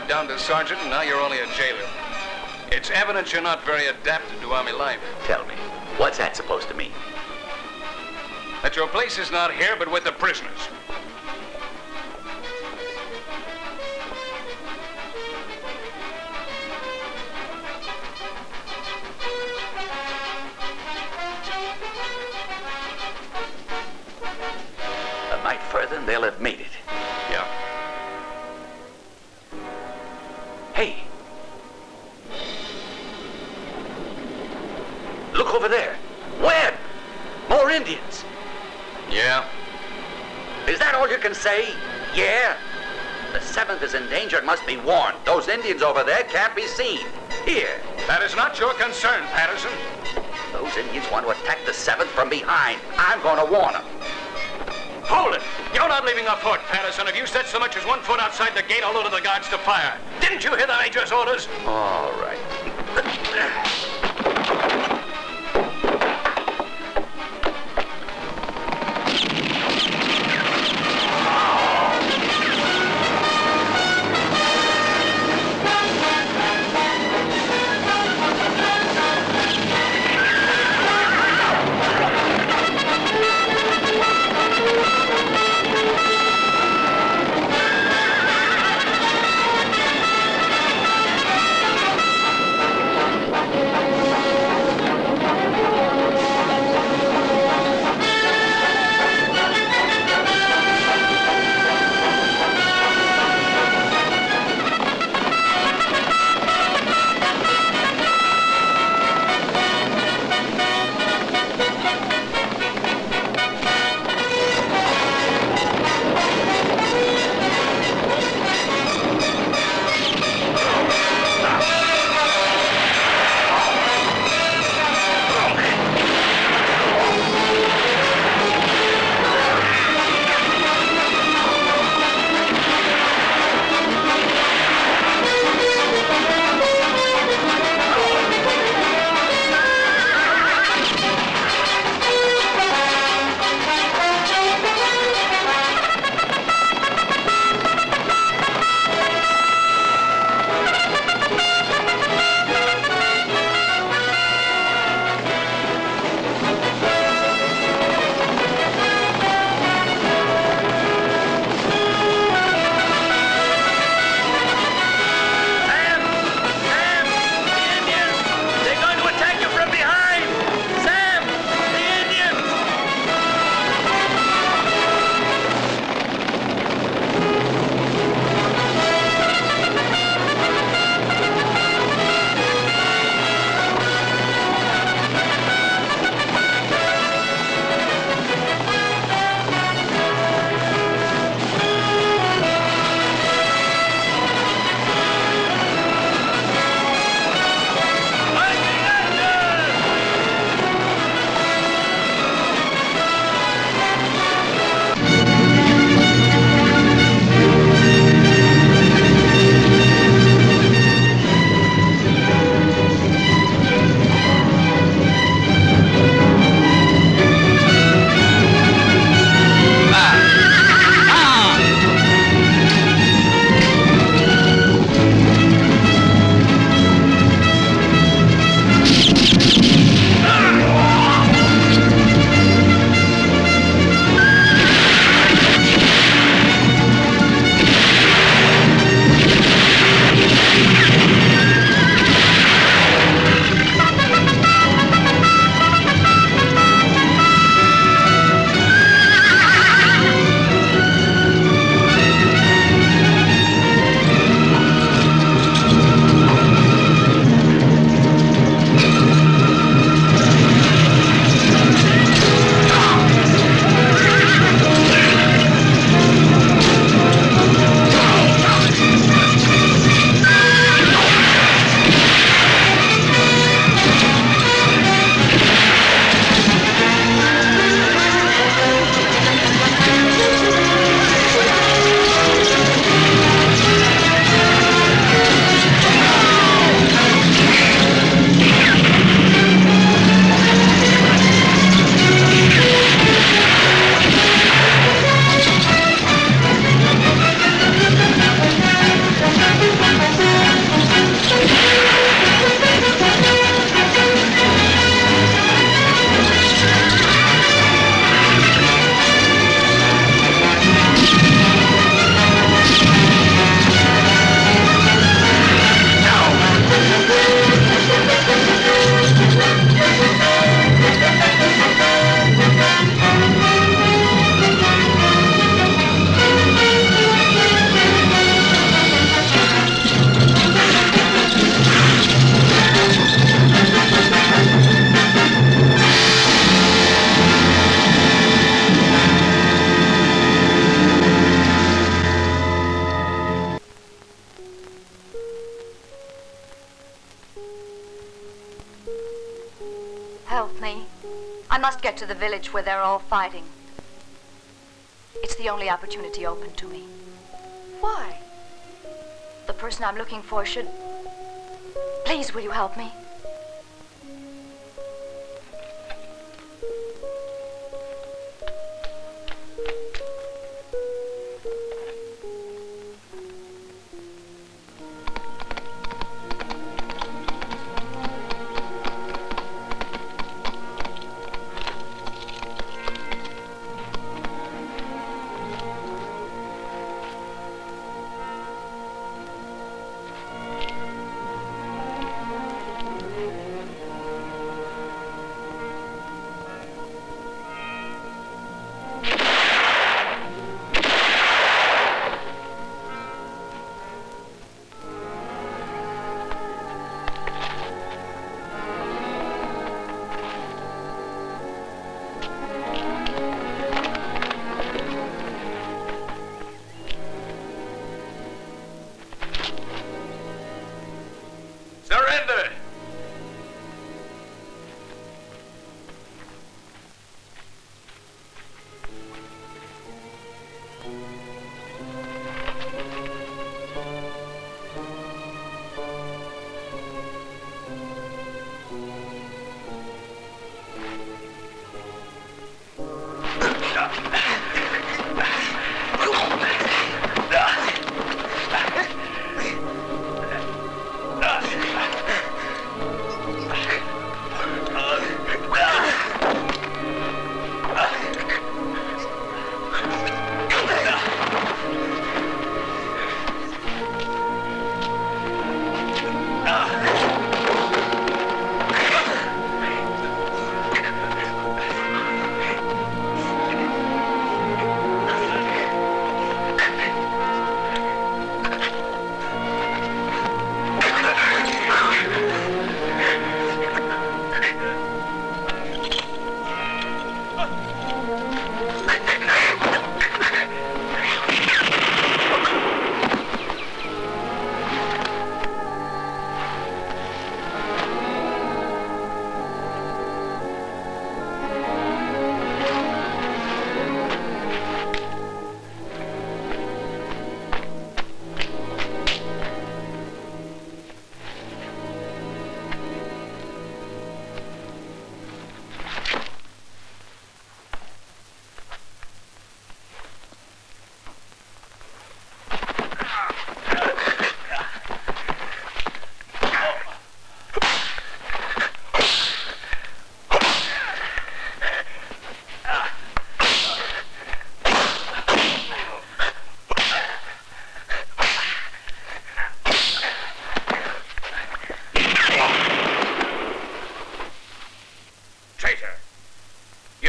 Down to sergeant, and now you're only a jailer. It's evidence you're not very adapted to Army life. Tell me, what's that supposed to mean? That your place is not here, but with the prisoners. A night further and they'll have made it. Yeah. Hey! Look over there. Where? More Indians. Yeah. Is that all you can say? Yeah? The 7th is in danger and must be warned. Those Indians over there can't be seen. Here. That is not your concern, Patterson. Those Indians want to attack the 7th from behind. I'm going to warn them. Hold it! You're not leaving the fort, Patterson. If you set so much as 1 foot outside the gate, I'll order the guards to fire. Didn't you hear the Major's orders? All right. Help me. I must get to the village where they're all fighting. It's the only opportunity open to me. Why? The person I'm looking for should... Please, will you help me?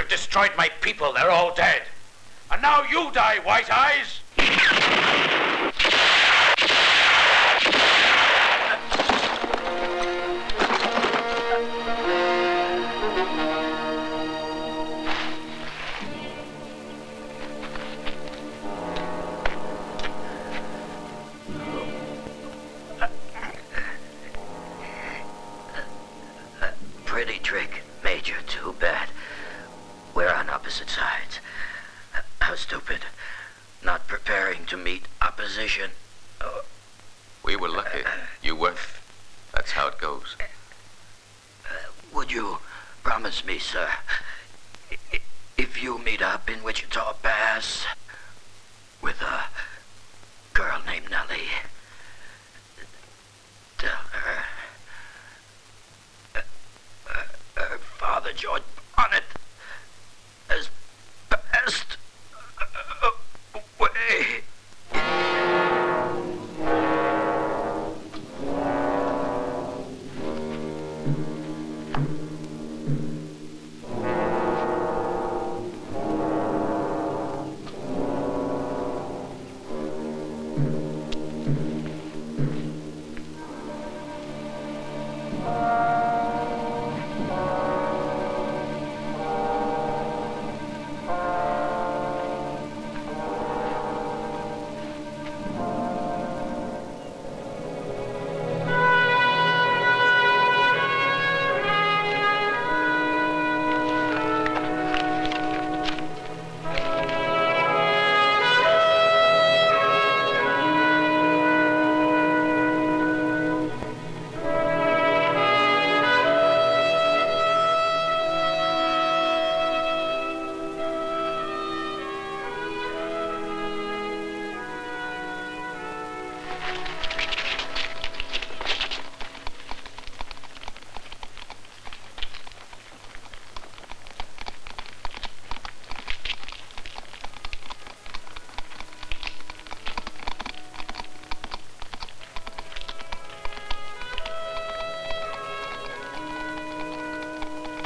Destroyed my people, they're all dead. And now you die, White Eyes! Pretty trick, Major. Too bad. We're on opposite sides. How stupid. Not preparing to meet opposition. We were lucky. You weren't. That's how it goes. Would you promise me, sir, if you meet up in Wichita Pass with a girl named Nellie, tell her her father, George Bonnet, has passed away.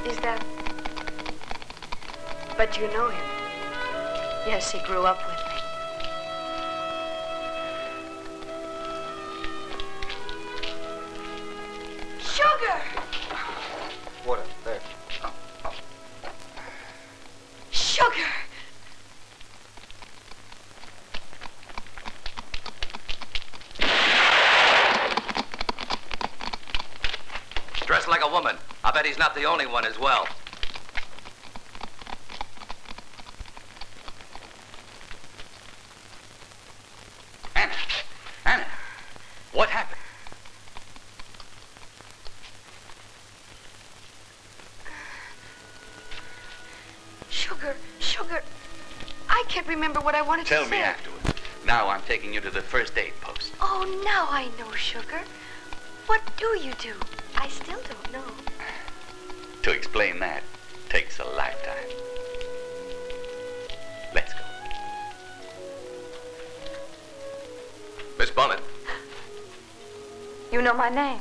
Is that... But you know him. Yes, he grew up with me. Sugar! Water, there. Sugar! Dressed like a woman. I bet he's not the only one as well. Anna, what happened? Sugar, I can't remember what I wanted to say. Tell me afterwards. Now I'm taking you to the first aid post. Oh, now I know, Sugar. What do you do? I still don't know. To explain that takes a lifetime. Let's go. Miss Bonnet. You know my name?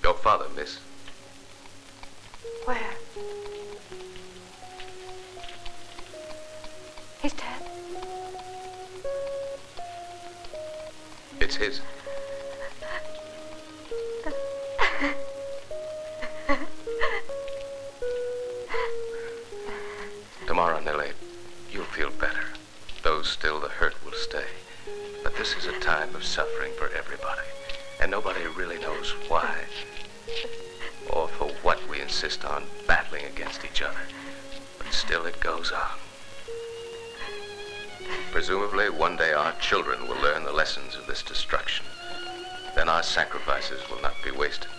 Your father, miss. Where? He's dead. It's his. Tomorrow, Nellie, you'll feel better. Though still the hurt will stay. But this is a time of suffering for everybody. And nobody really knows why. Or for what we insist on battling against each other. But still it goes on. Presumably, one day our children will learn the lessons of this destruction. Then our sacrifices will not be wasted.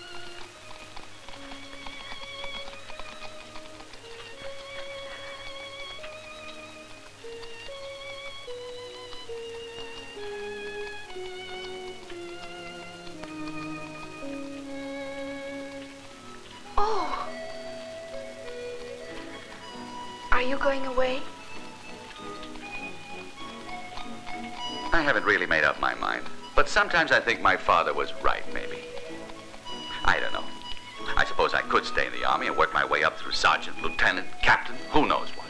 Oh. Are you going away? I haven't really made up my mind. But sometimes I think my father was right, maybe. I don't know. I suppose I could stay in the army and work my way up through sergeant, lieutenant, captain, who knows what.